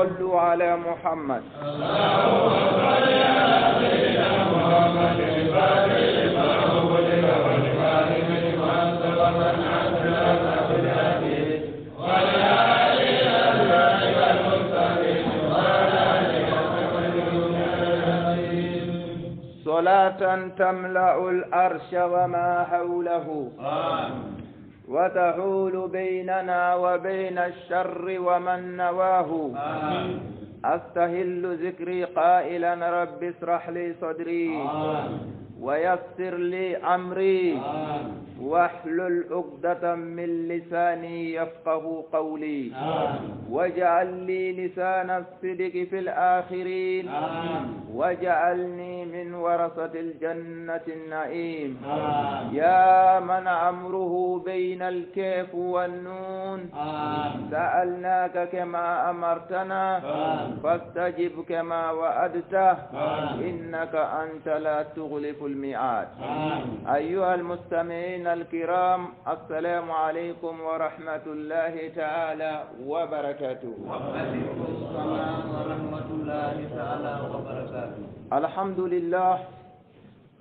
صلوا على محمد. صلاة تملأ الأرش وما حوله وتحول بيننا وبين الشر ومن نواه. أستهل ذكري قائلا رب اشرح لي صدري ويسر لي أمري واحلل عقدة من لساني يفقه قولي واجعل لي لسان الصدق في الآخرين واجعلني من ورثة الجنة النعيم. يا من أمره بين الكاف والنون سألناك كما أمرتنا فاستجب كما وعدته إنك أنت لا تخلف الميعاد. أيها المستمعين الكرام السلام عليكم ورحمة الله تعالى وبركاته. وعليكم السلام ورحمة الله تعالى وبركاته. الحمد لله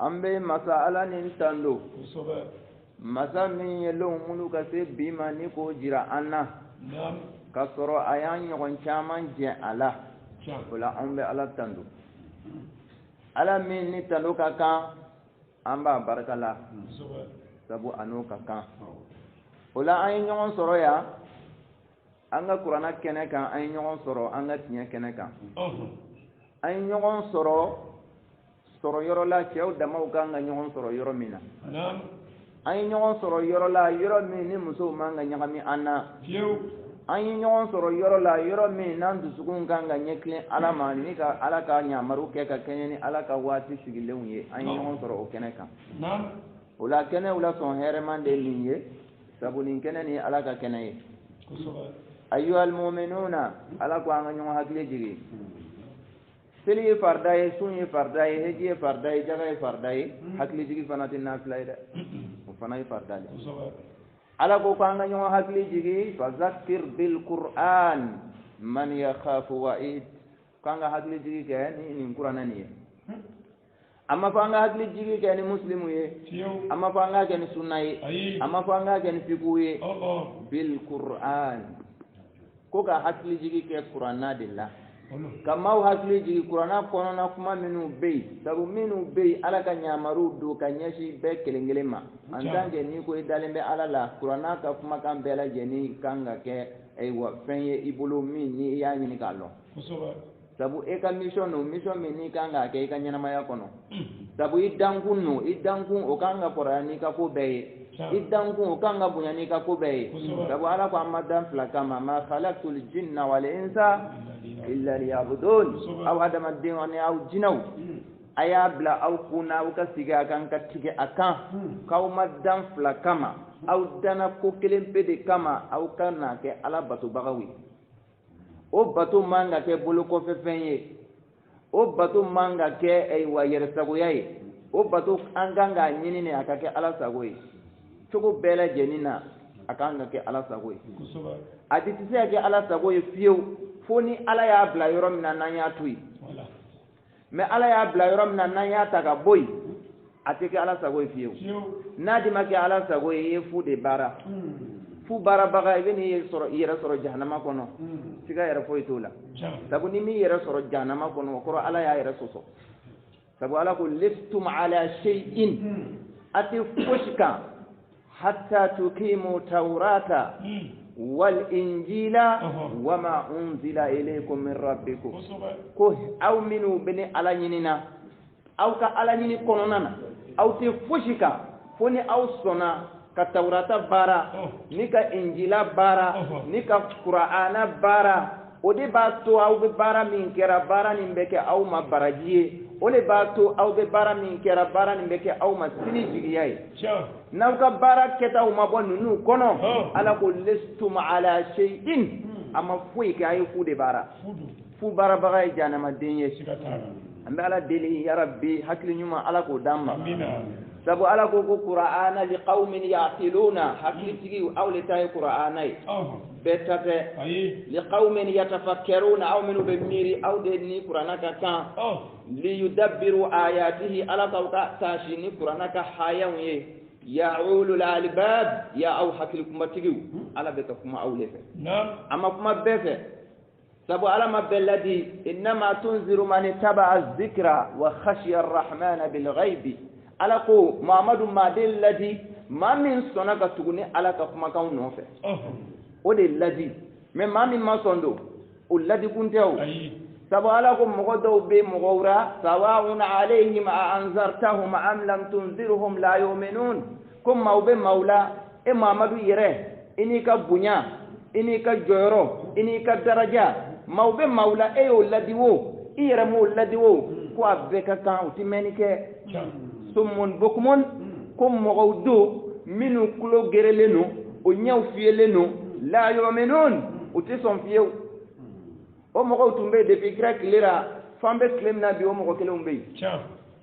أمبي مسألة ننتندو مسألة من يلوم ملوك سيب بما نيكو جراءنا كسرو أيان يغن شامان جعلا ولا أمبي على تندو على من نتندو كاكا أمبا بركالا sabu anuka kan ola ay ñogon soro ya anga qur'ana kene kan ay ñogon soro anga tinya kene kan ay ñogon soro yoro la cew damaw kan nga ñogon soro yoro mina ay ñogon soro yoro la yoro mi ni muso manga nyagami anna ay ñogon soro yoro la yoro mi nan du sugun kan nga nyekle ala ma ni ka ala ka nyamaru ke ka kenyani ala ka wati sigilewnye ay ñogon soro o kene kan wala kene wala son heremande linye sabu nin kene ni ala ka kene ye ayyuhal mu'minuna ala ko anga nyong hakle jigi seli fardaye sunni fardaye heji fardaye jaga fardaye hakle jigi fanatin nafila ida fanay fardaye ala ko anga nyong hakle jigi fazakkir bil qur'an man yakhafu wa'id kanga hakle jigi ke ni qur'ana ni amma fanga hakli jigi ke ni muslimu ye amma fanga ke ni sunna ye amma fanga ke ni fiqhu ye bil qur'an ko ka hakli jigi ke qur'ana dilla kama hakli jigi qur'ana kono na kuma minu be sabu minu be ala ka nyamaru do ka nyashi be kelengelema antange ni ko idalembe ala la qur'ana ka kuma kan bela jeni kanga ke ay wa fenye ibulu min ni ya ni kalo sabu e ka mission min ni kanga ke ka nyana maya kono sabu idankun o kanga porani ka ko be idankun o kanga bunyani ka ko be sabu ala ko amadan flakama ma khalaqtul jinna wal insa illa liya'budun aw adama dingani aw jinaw aya bla aw kuna aw ka siga kan ka tige akan kaw madan flakama aw dana ko kelen pede kama aw kana ke ala batu bagawi o bato manga ke bolo ko fe fenye o bato manga ke ay wa yere sagoya ye o bato anganga nyini ne akake ala sagoye chogo bela jenina akanga ke ala sagoye ati tise ke ala sagoye fieu foni ala ya bla yoro mina nan ya tui me ala ya bla yoro mina nan ya taka boy ati ke ala sagoye fieu nadi make ala sagoye ye fu de bara fu bara baga ibeni yera soro jahannama kono siga yera foytola sabu ni mi yera soro jahannama kono ko ala ya yera soso sabu ala ko listum ala shay'in ati fushka hatta tuqimu tawrata wal injila wama unzila ilaykum min rabbikum ko aw minu bene ala nyinina aw ka ala nyini kono nana aw te fushka foni aw sona ka tawrata bara ni ka injila bara ni ka qur'ana bara o de ba to aw be bara min kera bara ni mbeke aw ma barajiye o le ba to aw be bara min kera bara ni mbeke aw ma sini jigiyaye naw ka bara keta aw ma bonu kono ala ko listum ala shay'in amma fuyi ka ay fu de bara fu bara baga janama denye ambe ala deli ya rabbi hakli nyuma ala ko damma sabu ala ko qur'ana liqaumin yaqiluna haklitigi aw litay qur'anay betate liqaumin yatafakkaruna aw minu bimiri aw de ni qur'ana ka kan li yudabbiru ayatihi ala tawka tashini qur'ana ka hayan ye ya ulul albab ya aw haklikum matigi ala be ka kuma aw lefe amma kuma befe sabu ala mabelladi inma tunziru man taba az-zikra wa khashiya ar-rahman bil ghaibi ala ko Muhammadu madel ladi ma min sona ka tuguni ala ka kuma kan nofe o de ladi mais ma min ma sondo o ladi kuntew sabu ala ko mogo daw be mogowra sawa'un alayhim a anzartahum am lam tunzirhum la yu'minun kum mawbe mawla e Muhammadu yere ini ka bunya ini ka joyoro ini ka daraja mawbe mawla e o ladi wo iyere mo ladi wo ko abbe ka kan utimenike summun bukmun kum mogowdu minu kulo gerelenu o nyaw fiyelenu la yu'minun uti son fiyew o mogow tumbe depuis grec lira fambe klemna bi o mogo kele umbe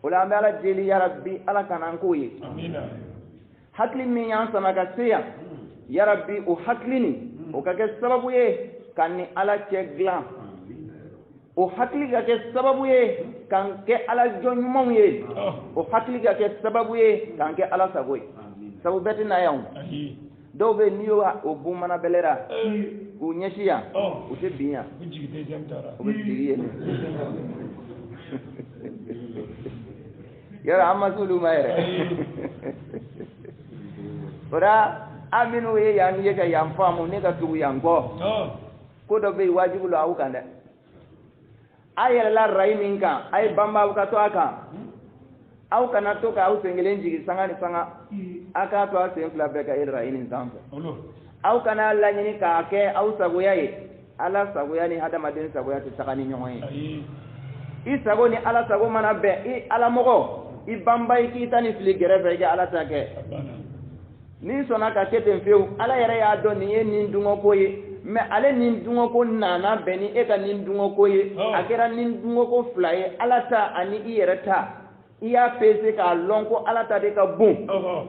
wala ambe ala jeli ya rabbi ala kanan ko ye amina hakli min yan sama ka seya ya rabbi o haklini o ka ke sababu ye kanni ala che glan o hakli ga ke sababu ye kan ke ala jonyumon ye o hakli ga ke sababu ye kan ke ala saboy sabu betina yaw do be niyo o bumana belera o nyeshiya o te biya o be jigi yara amasulu mayre ora aminu ye yan ye ga yan famu ne ga tugu yan go ko do be wajibu lo awu kanda ayela la raiminka ay bamba ka to aka aw kana to ka aw sengelen jigi sanga ni sanga aka to asen fla be ka ira inin zampa aw kana la nyini ka ke aw sagoya ye ala sagoya ni hada madin sagoya to sakani nyoy i sago ni ala sago mana be i ala mogo i bamba i kitani fili gerebe ga ala take ni sona ka keten feu ala yere ya do ni nin dungo ko ye me ale nin dungo ko nana beni e ka nin dungo ko ye akera nin dungo ko flaye ala ta ani i yere ta iya pese ka lonko ala ta de ka bun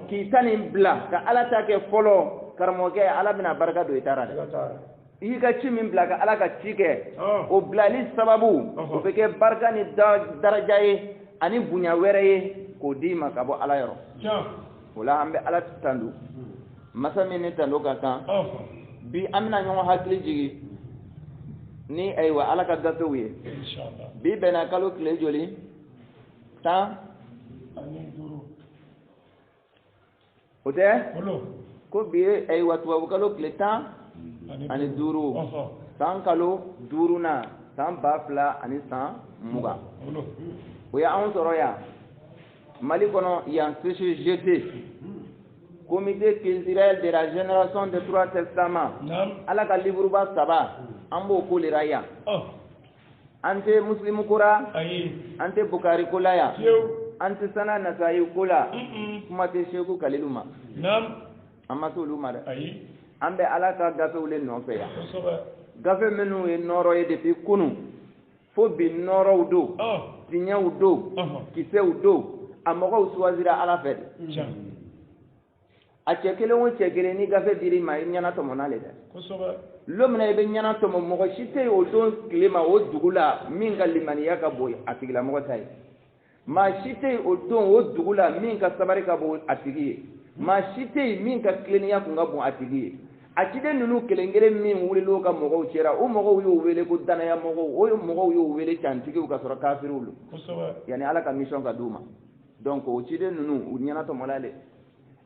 ki tanin bla ka ala ta ke folo karmoge ala bina barka do itara de i ka ci min bla ka ala ka ci ke o blali sababu o be ke barka ni daraja ye ani bunya were ye ko di ma ka bo ala yoro wala ambe ala tandu masami ni tandu ka kan bi amna nyon hakli jigi ni aywa ala ka gato wi inshallah bi bena kalo kle joli ta ani duru ode ko bi aywa to kalo kle ta ani duru san kalo duru na san bafla ani san muga o ya on soro ya Mali kono yan CGT Comité culturel de la génération des trois testaments ala ka livre ba saba ambo ko liraya ante muslimu kura ante bukari kula ya ante sana nasai kula kuma te sheku kaliluma amma to luma da ambe ala ka gafe ule no fe ya gafe menu e noro e depuis kunu fo bi noro udo tinya udo kise udo amogo uswazira ala fed a chekele won chekele ni gafe diri ma nyana to monale de kosoba lomna e be nyana to mo ko shite o don klima o dugula minga limani yaka boy atigila mo tay ma shite o don o dugula minga sabari ka bo atigi ma shite minga kleni ya kunga bo atigi akide nunu kelengere min wuli lo ka mo ko chera o mo ko yo wele ko dana ya mo ko o mo ko yo wele chantigi ka soro kafirulu kosoba yani ala ka mission ka duma donc o chide nunu nyana to molale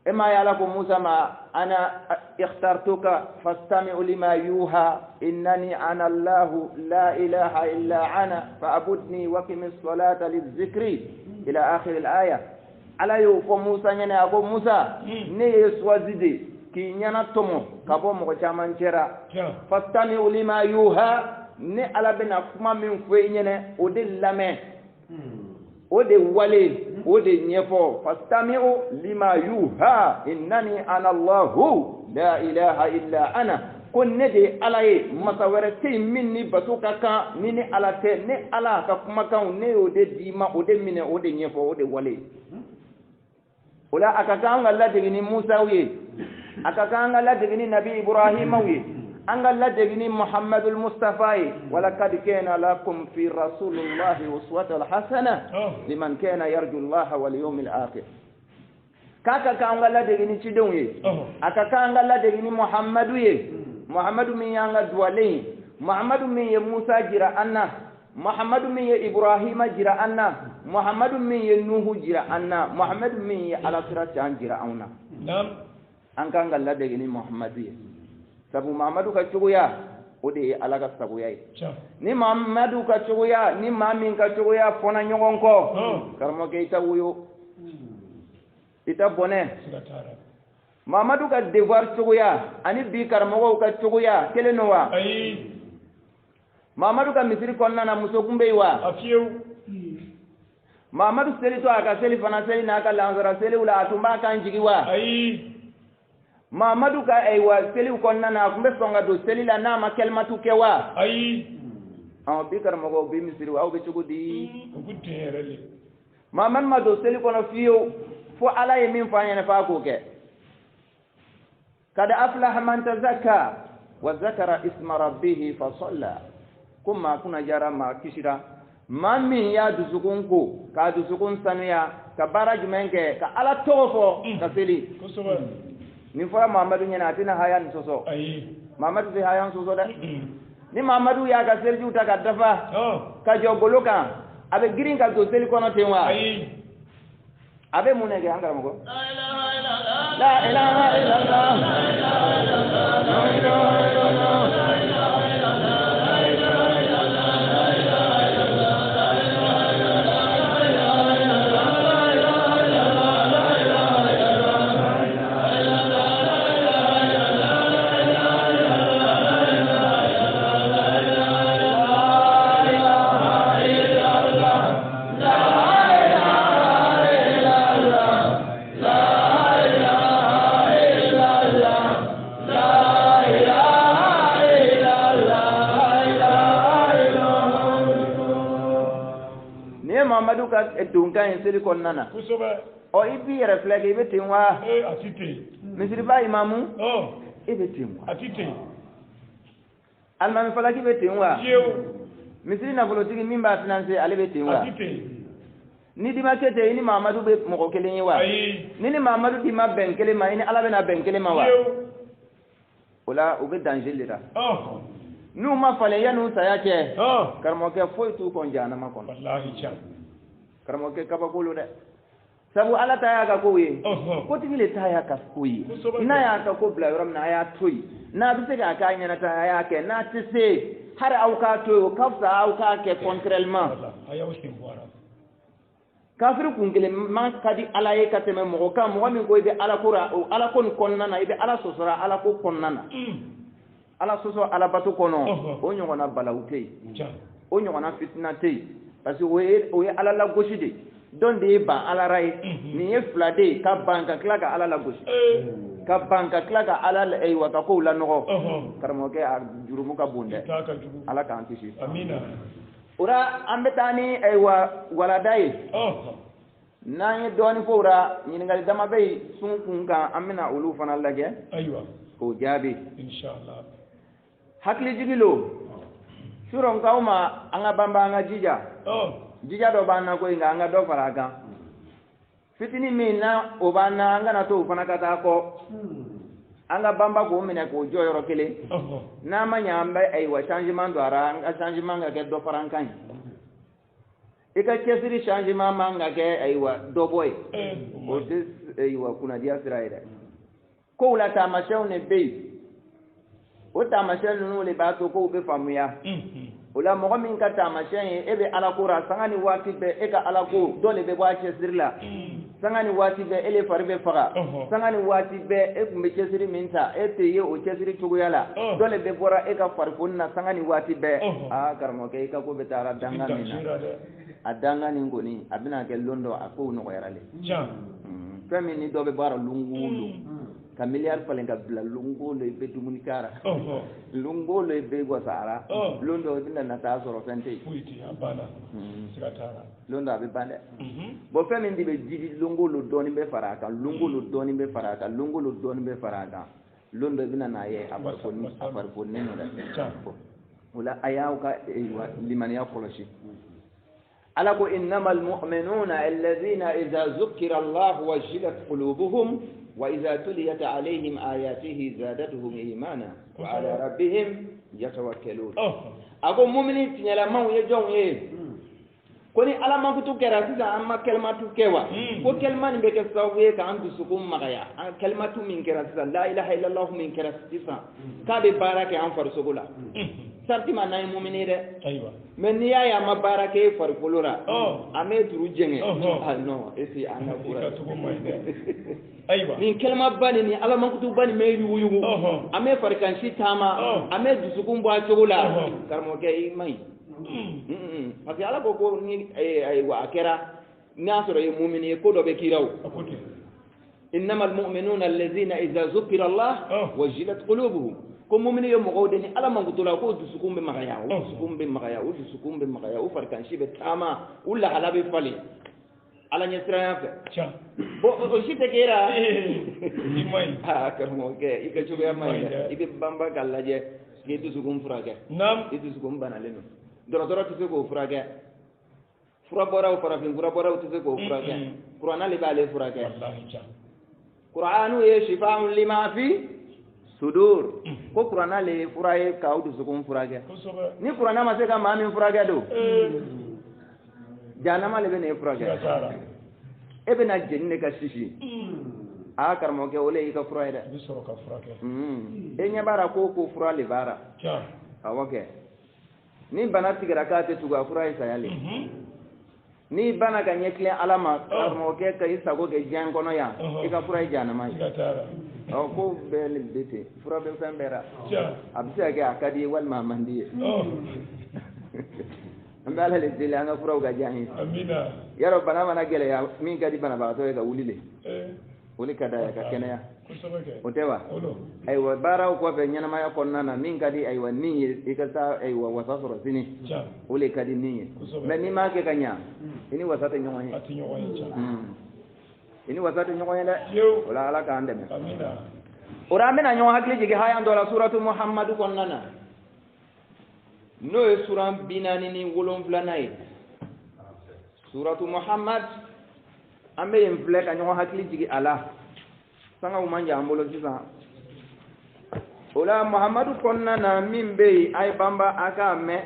ema ya la ko Musa ma ana ikhtartuka fastami'u lima yuha innani ana Allah la ilaha illa ana fa'budni wa qimis salata lizikri ila akhir al-aya ala yo ko Musa nyana ko Musa ne yeswazide ki nyana tomo ka bo mo chaman chera fastami'u lima yuha ne ala bena kuma min fo nyene o de lame o de wale o de nyefo fastami'u lima yuha innani ana Allah la ilaha illa ana kon ne de ala ye masawere te minni batuka kan ni ala te ne ala ka kuma kan ne o de dima o de mine o de nyefo o de wale ولا أكاكان الله دغني موسى وي أكاكان الله دغني نبي إبراهيم وي أن الله دغني محمد المصطفى ولقد كان لكم في رسول الله أسوة حسنة لمن كان يرجو الله واليوم الآخر كاكا كان الله دغني تشدون وي أكاكان الله دغني محمد وي محمد من يانغ دوالي محمد من موسى جرا أنا محمد من إبراهيم جرا أنا محمد من نوح جرا أنا محمد من على صراط جرا أنا نعم أن كان الله دغني محمد sabu Muhammadu ka cogoya o de ye Ala ka sagoya ye ni Muhammadu ka cogoya ni maa min ka cogoya fɔna ɲɔgɔn kɔ karamɔgɔkɛ i ta woyo i ta bɔnɛ Muhammadu ka devoir cogoya ani bi karamɔgɔw ka cogoya kelen don wa ayi Muhammadu ka misiri kɔnɔna na muso kun bɛ yen wa a fiyewu Muhammadu seli to a ka seli fana seli n'a ka lansara seliw la a tun b'a kan jigi wa ayi Muhammadu ka aywa seliw kɔnɔna na a kun bɛ sɔn ka don seli la n'a ma kalimatu kɛ wa ayi bi karamɔgɔw bi misiri aw bɛ cogo di o ko tiɲɛ yɛrɛ de Muhammadu ma don seli kɔnɔ fiyewu fo Ala ye min fɔ an ɲɛna f'a k'o kɛ kad aflaha man tazakka wa zakara isma rabbihi fa salla ko maa kunna jara maa kisira maa min y'a dusukun ko k'a dusukun sanuya ka baara jumɛn kɛ ka Ala tɔgɔ fɔ ka seli kosɛbɛ nin fɔra Muhammadu ɲɛna a tɛna haya nin sɔsɔ ayi Muhammadu tɛ haya sɔsɔ dɛ ni Muhammadu y'a ka selijiw ta ka dafa ka jɔ golo kan a bɛ girin ka don seli kɔnɔ ten wa ayi a bɛ mun de kɛ an karamɔgɔ la ilaha illallah Muhammadu ka dunkan ye seli kɔnɔna na kosɛbɛ i b'i yɛrɛ filɛ kɛ i bɛ ten wa a ti ten misiriba imamu i bɛ ten wa a ti ten alimami falaki bɛ ten wa fiyewu misiri nafolotigi min b'a finance ale bɛ ten wa a ti ten ni di ma kɛ ten i ni Muhammadu bɛ mɔgɔ kelen ye wa ayi ni ni Muhammadu di ma bɛn kelen ma i ni Ala bɛna bɛn kelen ma wa fiyewu o la u bɛ danger de la n'u ma falen yan'u saya cɛ karamɔgɔkɛ foyi t'u kɔn jahanama kɔnɔ walahi can karamɔgɔkɛ kabakolo dɛ sabu Ala ta y'a ka kow ye kotigi le ta y'a ka ko ye n'a y'a ka ko bila yɔrɔ min na a y'a to yen n'a bɛ se k'a k'a ɲɛna ta a y'a kɛ n'a tɛ se hari aw k'a to yen o ka fisa aw k'a kɛ contrairement a y'aw sen bɔ a la kafiri kun kelen man ka di Ala ye ka tɛmɛ mɔgɔ kan mɔgɔ min ko i bɛ Ala ko la o Ala ko nin kɔnɔna na i bɛ Ala sɔsɔra Ala ko kɔnɔna na Ala sɔsɔ Ala bato kɔnɔ o ɲɔgɔnna balawu tɛ yen o ɲɔgɔnna fitina tɛ yen parce que o ye Ala lagosi de dɔn de ye ban Ala ra ye nin ye fila de ye ka ban ka tila ka Ala lagosi ka ban ka tila ka Ala wa ka kow lanɔgɔ karamɔgɔkɛ a jurumu ka bon dɛ Ala k'an kisi amina o la an bɛ taa ni walada ye n'an ye dɔɔnin fɔ o la ɲininkali dama bɛ yen sun kun kan an bɛna olu fana lajɛ ayiwa k'o jaabi inshallah hakilijigi lo surɔ nkaw ma an ka banba an ka jija jija dɔ b'an na koyi nka an ka dɔ fara a kan fitinin min na o b'an na an kana to o fana ka taa kɔ an ka banba k'o minɛ k'o jɔ yɔrɔ kelen n'an ma ɲɛ an bɛ changement don a la an ka changement ka kɛ dɔ fara an kan ye i ka cɛsiri changement man ka kɛ dɔ bɔ ye o tɛ kunnadiya sira ye dɛ kow la taamasiyɛnw de bɛ yen o taamasiyɛn ninnu de b'a to kow bɛ faamuya o la mɔgɔ min ka taamasiyɛn ye e bɛ Ala ko la sanga ni waati bɛɛ e ka Ala ko dɔ de bɛ bɔ a cɛsiri la sanga ni waati bɛɛ e le fari bɛ faga sanga ni waati bɛɛ e tun bɛ cɛsiri min ta e tɛ ye o cɛsiri cogoya la dɔ de bɛ bɔra e ka farikolo na sanga ni waati bɛɛ karamɔgɔkɛ i ka ko bɛ taara danga min na a danga nin kɔni a bɛna kɛ lon dɔ a kow nɔgɔyara le fɛn min ni dɔ bɛ baara lungu ka milliard falen ka bila lungo le be dumuni kara lungo le be gwasara londo binda na ta soro fente fuiti abana sikatara londo abe bande bo femi ndi be jidi lungo lo doni be faraka lungo lo doni be faraka lungo lo doni be faraka londo binda na ye aparko neno da wala ayauka liman yaqulashi alako innamal mu'minuna alladhina idha zukira Allah wajilat qulubuhum وإذا تليت عليهم آياته زادتهم إيمانا وعلى ربهم يتوكلون أقول مؤمنين تنيلا ما يجون كوني على ما كنتو كراسيسا أما كلمة كوا وكلمة نبيك سويه كأنت سكون مغيا كلمة من كراسيسا لا إله إلا الله من كراسيسا كابي بارك أن فرسولا sarti ma nay mu'minire aywa men niya ya mabarake farkulura ame turu jenge no esi ana kura aywa min kelma bani ni ala man kutu bani me yugu ame farkanshi tama ame dusukun bo acogula karmo ke imai parce ala ko ni aywa akera nasoro e mu'mini ko do be kiraw innamal mu'minuna alladhina idha zukira Allah wajilat qulubuhum ko mu'mini yo mo gowdeni ala mangutula ko dusukumbe magaya dusukumbe magaya o farkan shibe tama ulla halabe fali ala nyesra yafe cha bo o shite kera imai ha karmo ke ika chube mai ibe bamba kallaje ke dusukum furage nam dusukum banaleno doro tuse ko furage fura bora o farafin fura bora tuse ko furage qur'ana le bale furage wallahi cha qur'anu ye shifaa'un lima fi sudur ko qur'ana le furaye ka udu sukun furage ni qur'ana ma se ka ma min furage do janama le bene furage e bena jenne ka shishi a karmo ke ole ka furaye da bisoro ka furage e nya bara ko fura le bara cha awake ni bana tigara ka te tuga furaye sayale ni bana ka nyekle alama karmo ke ka isa go ke jan kono ya e ka furaye janama ko bel bete fura be fembera abisa ga akadi wal mamandi ambala le dile anga fura ga jani amina yaro bana mana gele ya min kadi bana ba to ga wulile wuli kada ya ka kenaya otewa aywa bara ko be nyana ma ya konna min kadi aywa ni ikata aywa wasasoro sini wuli kadi ni mais ni ma ke kanya ini wasata nyonyi ini wasatu nyokoyele wala ala ka andeme amina ora mena nyo hakli jige haya ndola suratu muhammadu konnana no e suram binani ni wolon flanay suratu muhammad ambe yem fle ka nyo hakli jige ala sanga umanja ambolo sisa ola muhammadu konnana mimbe ay bamba aka me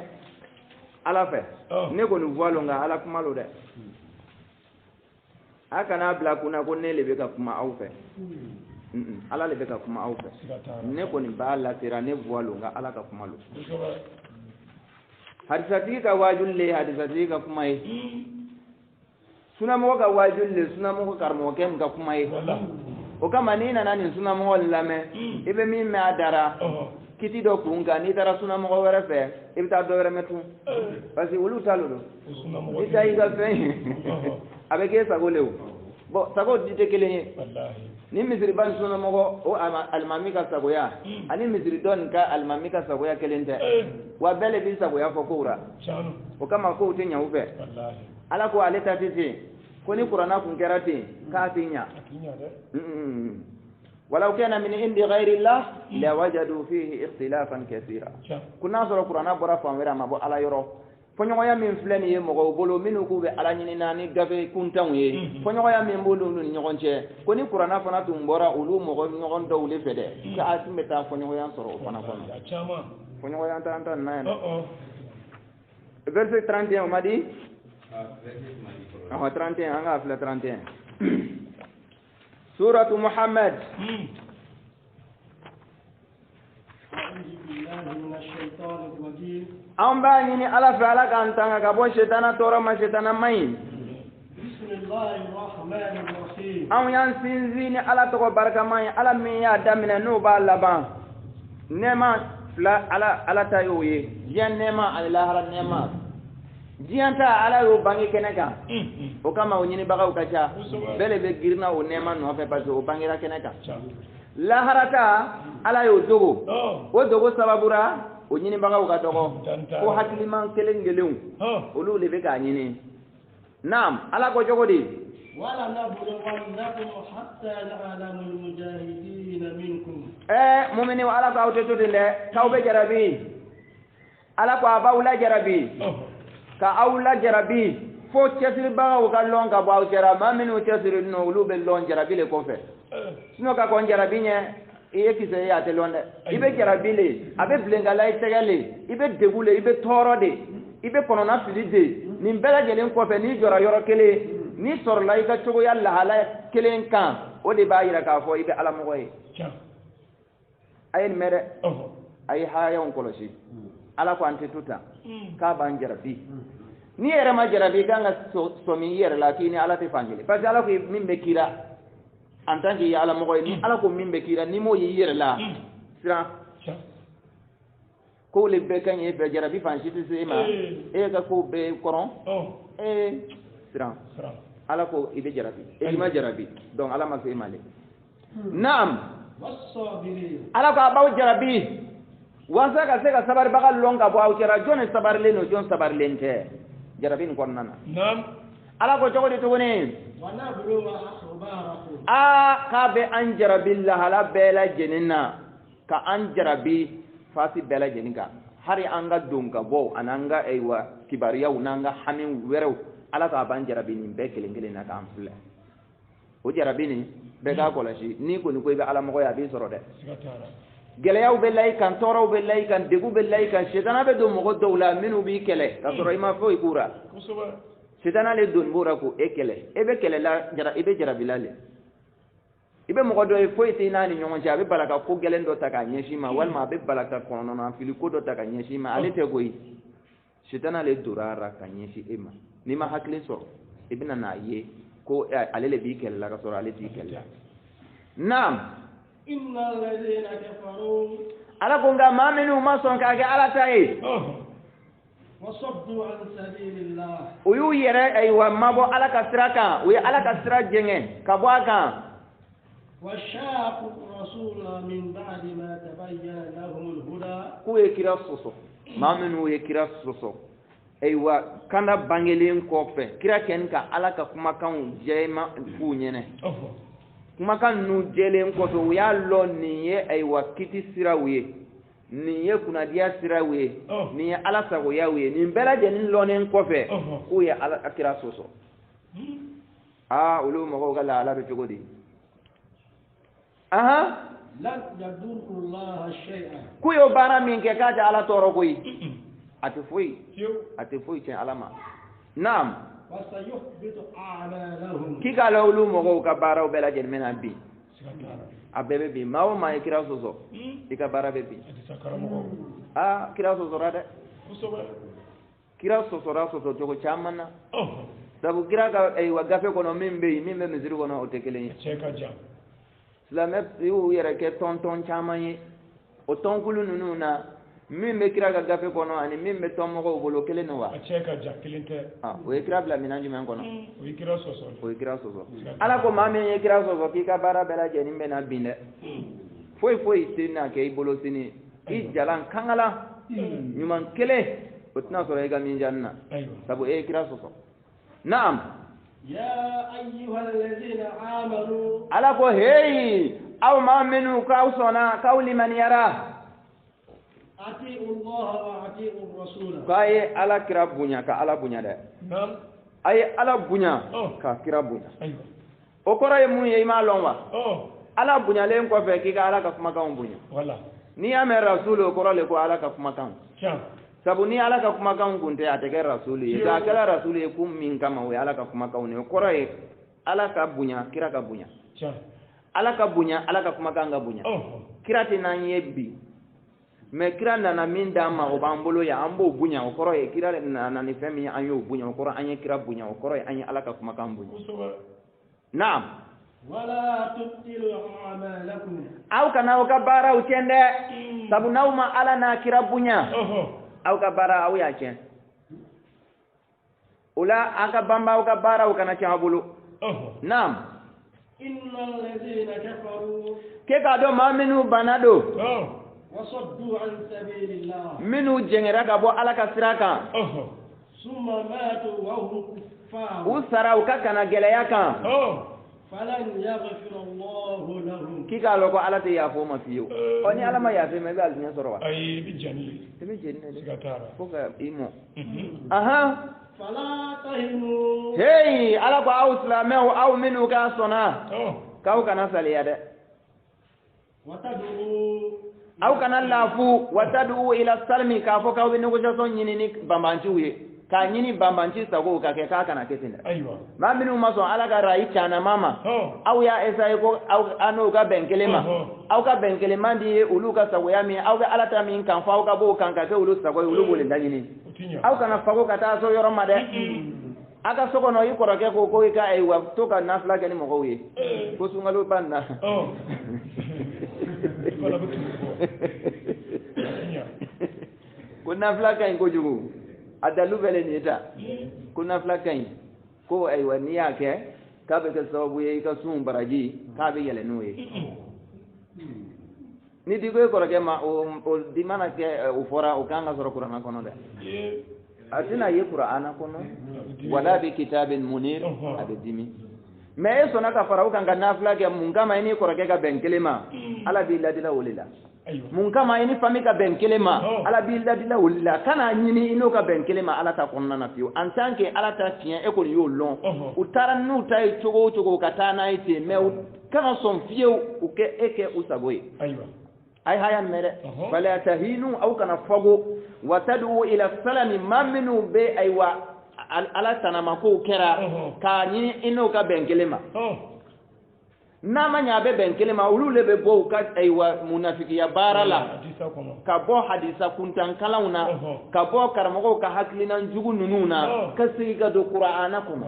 ala fe ne ko nu voilo nga ala kumalo de aka na bla kuna ko ne lebe ka kuma aufe ala lebe ka kuma aufe ne ko ni ba la tira ne voilo nga ala ka kuma lo hadisati ka wajulle hadisati ka kuma yi suna mo ka wajulle suna mo ka karmo ken ka kuma yi o kama ni na nani suna mo lame ibe mi me adara kiti do kunga ni tara suna mo wara fe ibe ta do wara metu parce wulu talo do ita iga fe avec esa golew bo sago dite kelenye wallahi ni misri ban suna mo o almami ka sagoya ani misri don ka almami ka sagoya kelente wa bele bi sagoya fokura chano o kama ko utenya ube wallahi ala ko aleta tete ko ni qur'ana kun kerate ka tinya de ولو كان من عند غير الله لوجدوا فيه اختلافا كثيرا كنا سورة القرآن برا فامرا ما بو على يرو fonyogo ya min fleni ye mogo bolo minu ku be ala nyini nani gafe kuntan ye fonyogo ya min bolo nu nyogonche ko ni qur'ana fana tumbora ulu mogo nyogon dawle fede ka atimbe ta fonyogo ya soro fana fana chama fonyogo ya tanta na verset 31 madi 31 anga afla 31 suratu muhammad amba nyini ala fa ala kan tanga ka bon shetana tora ma shetana mai bismillahir rahmanir rahim am yan sinzini ala to baraka mai ala min ya damina no ba laban nema fla ala tayoye yan nema ala haran nema jianta ala yo bangi keneka o kama o nyini baga o kacha bele be girna o nema no fa pa o bangira keneka laharata ala yo dogo o dogo sababura o nyini baga o ka dogo ko hakliman kelengelew olu le be ka nyini naam ala ko jogodi wala nabluwannakum hatta na'lamu almujahidin minkum mu'mini wa ala ko awteto de tawbe jarabi ala ko abawla jarabi ka awla jarabi fo chesiri baga o ka lon ka baw jara maminu chesiri no ulu be lon jarabi le ko fe sino ka ko jarabi nye iye kise ya te londe ibe jarabi le abe blengala itegale ibe degule ibe torode ibe konona filide ni bela jelen ko fe ni jora yoro kele ni sorla ika chogo yalla hala kelen kan o de ba yira ka fo ibe ala mo koy ayen mere ay haya on kolosi ala ko ante tuta ka ban jarabi ni yere ma jarabi kanga so mi yere la kini ala te fangile parce que ala ko min be kira en tant que ala mo koy ni ala ko min be kira ni mo yere la sira ko le be kan e be jarabi fanjiti se ma e ka ko be koron sira ala ko ibe jarabi e ma jarabi donc ala ma se male naam was-sabirin ala ko abaw jarabi wansa ka se ka sabar bagal longa bo aw kera jone sabar leno jon sabar lente jarabi ni kon nana naam ala ko jogodi to woni wa nablu akhbarakum ka be an jarabi la hala bela jenina ka an jarabi fasi bela jeninka hari anga donga bo ananga eywa kibariya unanga hamin werew ala ka ban jarabi ni be kelengele na ka amfule o jarabi ni be ka kolashi ni ko ni ko be ala mo ya bi soro de geleyaw be lay kan torow be lay kan degu be lay kan shetana be do mo dowla minu bi kele ka soro ima fo ikura shetana le don bora ko e kele e be kele la jara e be jarabi la le ibe mo do e fo ite nani nyongo jabe balaka ko gelen do taka nyeshima walma be balaka kono na fili ko do taka nyeshima ale te goyi shetana le durara ka nyeshi ema ni ma hakle so ibina na ye ko ale le bi kele la ka soro ale ti kele naam innal ladina kafaru ala ko nga mamenu ma son ka ga ala tay wasaddu an sabilillah uyu yere ay wa mabo ala ka siraka uyu ala ka sira jenge ka bo aka وشاقوا الرسول من بعد ما تبين لهم الهدى كو يكرا سوسو ما منو يكرا سوسو ايوا كانا بانغلين كوفه كرا كنكا علاكا كما كان جيما فونينه كما كان نو جيلين كوفه ويا لونيه ايوا كيتي سراويه niye kuna dia sirawe niye ala sago yawe ni mbela je ni lonen kofe ko ya ala akira soso ulu mo gala ala be jogodi lan yadurru Allah shay'an kuyo bara min ke kaja ala toro koy ati foi chen alama naam wasayuhbitu a'malahum kika lawlu mo ka bara bela jen mena bi abebe bi mawo ma ikira soso ika bara be bi kira soso rade kira soso ra soso jogo chamana sabu kira ga ay wagafe kono mimbe miziri kono o tekele cheka jam lame yu yere ke tonton chamanye o tonkulu nunu na mimbe kira ga gafe kono ani mimbe tomogo bolo kele no wa cheka jakilinte o kira bla minanju men kono o kira soso ala ko mame ye kira soso ki ka bara bela jeni be na binde foi sina ke bolo sini i jalan kangala nyuman kele otna so rega min janna sabu kira soso naam يا أيها الذين آمنوا على هي أو ما منو كاوسنا كول من يرى أطيعوا الله وأطيعوا الرسول كاي على كرابونيا كعلى بونيا ده نعم أي على بونيا ككرابونيا أيوة أكره يمون يما لونوا على بونيا لين كوفي كي على كفما كون بونيا ولا ni ame rasulu أكره لكو على كفما كون sabu ni ala ka kuma kan kunte atake rasuli ka kala rasuli kum min kama we ala ka kuma kan ne ko ray ala ka bunya kira ka bunya ala ka bunya ala ka kuma kan ga bunya kira tinan yebbi me kira na min da ma o bambolo ya ambo bunya o ko ray kira na ni femi an yo bunya o ko ray an kira bunya o ko ray an ala ka kuma kan bunya naam wala tubtilu a'malakum aw kana o ka bara o tende sabu nawma ala na kira bunya aw ka bara aw ya chen ula aka bamba aw ka bara aw kana chabulu naam إن الذين كفروا كيكا دو ما منو بنادو وصدوا عن سبيل الله منو جنرا كابو على كسراكا ثم ماتوا وهم كفار وسرا وكاكنا جلياكا فلن يغفر الله لهم كيكا لوكو على تيافو ما فيو أني على ما يافي ما بيال دنيا سروا أي بجاني سكتارا فوق إيمو أها فلا تهنوا هي على أو سلامه أو منو كاسونا كاو كنا سليادة وتدعوا أو كنا لافو وتدعو إلى السلم كافو كاو بنوجسون ينيني بامبانشوي كانيني بامبانشي ساقو كاكا كنا كتير أيوة ما منو ما سون على كراي كنا ماما أو يا إسايكو أو أنو كبنكلما أو كبنكلما دي أولو كسويامي أو على تامين كان فاو كابو كان كاكا أولو ساقو أولو بولندانيني أو كنا فاو كتاسو يوم ماذا aka soko no yi koroke ko ko ka ay wa to ka nafla gani mo ko wi ko sungalo banna ko nafla kan ko jugu adalu bele ni ta ko nafla kan ko ay wa niya ke ka be ka sababu yi ka sun baraji ka be yele no yi ni digo koroke ma o di mana ke o fora o kanga soro qur'ana kono de atina ye qur'ana kono wala bi kitabin munir abedimi mais sona ka faraw kan nafla ke mun kama ini koroke ka benkelema ala bi ladila wolila mun kama ini fami ka benkelema ala bi ladila wolila kana nyini ino ka benkelema ala ta konna na fiu en tant que ala ta tien e ko yo lon utara nu tay chogo katana ite mais kana son fiu o ke eke usagoy aywa ay hayan mere fala tahinu aw kana fago wa tad'u ila salami maminu be aywa ala tanama ko kera ka ni ino ka benkelema na manya be benkelema ulule be bo ka aywa munafiki ya barala ka bo hadisa kuntan kalauna ka bo karamo ka haklina njugu nununa ka siga do qur'ana kono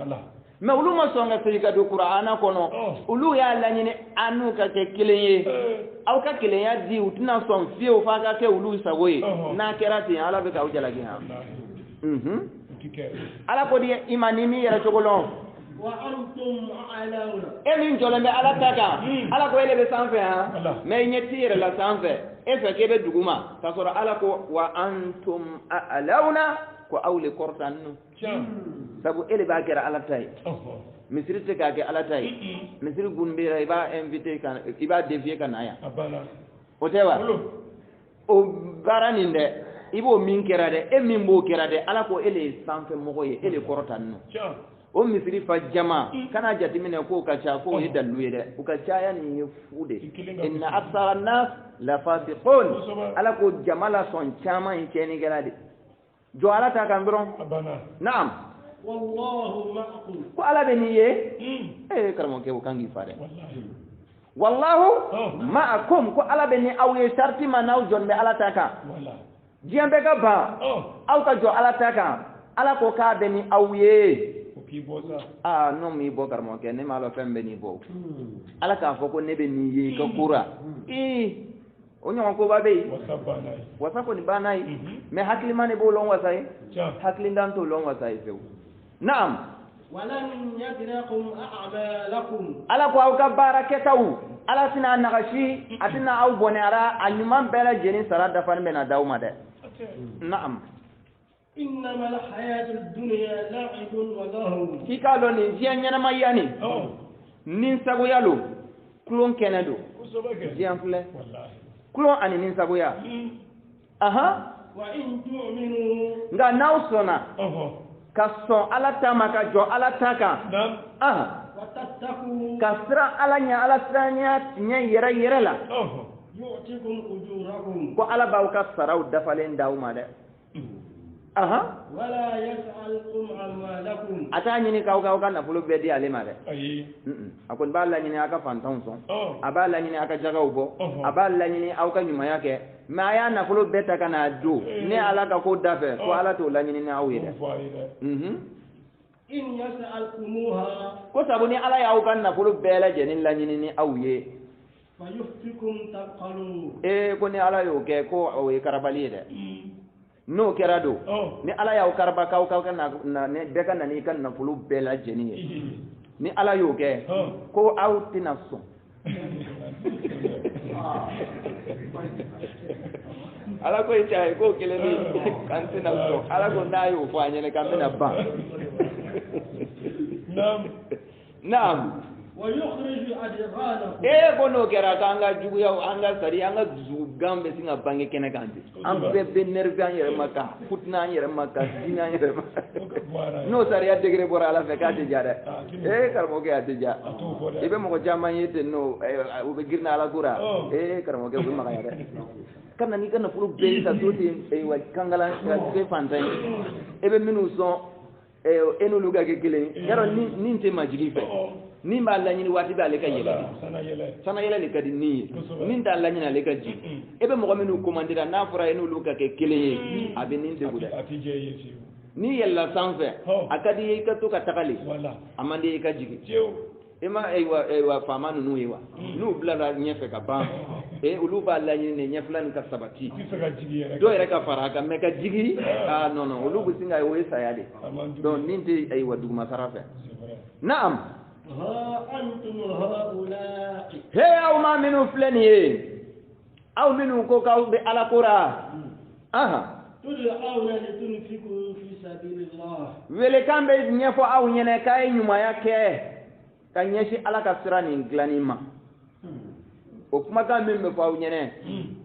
me ulu ma songa siga do qur'ana kono ulu ya lanyine anu ka ke kilenye aw ka kilenya di utina son fiu fa ka ke ulu sagoye na kerati ala be ka ujala gi ha ala ko di imanimi yara chogolon wa antum a'launa emin jolombe ala taka ala ko ele be sanfe ha me nyeti yere la sanfe e fe ke be duguma ka soro ala ko wa antum a'launa ko awle kortannu sabu ele ba kera ala tay misiri te ka ke ala tay misiri gunbira iba invité kan iba défier kan aya o tewa o baraninde ibo min kera de e min bo kera de ala ko ele sanfe mogo ye ele kortannu o misiri fa jama kana jatimine ko ka cha ko ye dalluye de o ka cha ya ni fude inna aksara nas la fasiqun ala ko jamala son chama in cheni gerade jo ala ta kan bron na'am wallahu ma'akum ko ala be ni ye karamo ke ko kangi fare wallahu ma'akum ko ala be ni awye sharti manaw jonbe ala ta ka jiambe ka ba aw ka jo ala ta ka ala ko ka be ni awye no mi bo karamo ke ne malo fembe ni bo ala ka foko ne be ni ye ka kura onyo ko babe wasako ni banai me hakili mane bo lon wasai hakili ndan to lon wasai fe naam walan yadrakum a'malakum ala ko aw ka barakataw ala sina nagashi atina aw bonara anyuman bela jeni sara dafan mena dawma de naam innama alhayatud dunya la'ibun wa lahu kikalo ni jianyana mayani nin sago yalo klon kenado jianfle wallahi klon ani nin sago ya aha wa in tu'minu nga nausona kason ala tama ka jo ala taka aha watattaku kasra ala nya ala sranya nya yera la yu'tikum ujurakum ko ala baw ka sarau dafalen dawma de aha wala yas'alukum amwalakum atani ni kaw kan fulo be di ale mare ayi akon balla ni aka fantan son aballa ni aka jagaw bo aballa ni aw ka nyuma yake ma ya na fulo beta kana do ne ala ka ko dafe ko ala to la ni aw yede in yas'alkumuha ko sabuni ala ya aw kan na fulo bela jenin la ni aw ye fayuftikum taqalu ko ni ala yo ke ko o e karabali de no kerado ni ala ya karaba kaw kan na ne de kan ni kan na fulu bela jeni ni ala y'o kɛ ko aw tɛna sɔn ala ko i cɛ ko kelen ni kan tɛna sɔn ala ko n'a y'o fɔ a ɲɛna k'an bɛna ban naam ko n'o kɛra k'an ka juguyaw an ka sari an ka dusugan bɛ sin ka bange kɛnɛ kan ten an bɛɛ bɛ nerve an yɛrɛ ma ka futina an yɛrɛ ma ka dimi an yɛrɛ ma n'o sariya degré bɔra ala fɛ k'a tɛ ja dɛ karamɔgɔkɛ a tɛ ja i bɛ mɔgɔ caman ye ten n'o u bɛ girin ala ko la karamɔgɔkɛ u bɛ magaya dɛ ka na n'i ka nafolo bɛɛ ka to ten kankala ka se fantan ye e bɛ minnu sɔn e n'olu ka kɛ kelen yarɔ nin tɛ majigi fɛ nin b'a laɲini waati bɛ ale ka yɛlɛ sana yɛlɛ de ka di nin ye nin t'a laɲini ale ka jigin e bɛ mɔgɔ minnu commandera n'a fɔra e n'olu ka kɛ kelen ye a bɛ nin degun dɛ n'i yɛlɛla sanfɛ a ka di ye i ka to ka tagali a man di ye i ka jigin e ma faama ninnu ye wa n'u bilara ɲɛfɛ ka ban olu b'a laɲini de ɲɛfila nin ka sabati dɔw yɛrɛ ka fara a kan mɛ ka jigi non non olu bɛ sin ka o ye saya de donc nin tɛ duguma sara fɛ naam aw maa minnu filɛ nin ye aw minnu ko k'aw bɛ ala ko ra welekan bɛ ɲɛfɔ aw ɲɛna k'a ye ɲumanya kɛ ka ɲɛsin ala ka sira nin dilanni ma o kumakan min bɛ fɔ aw ɲɛna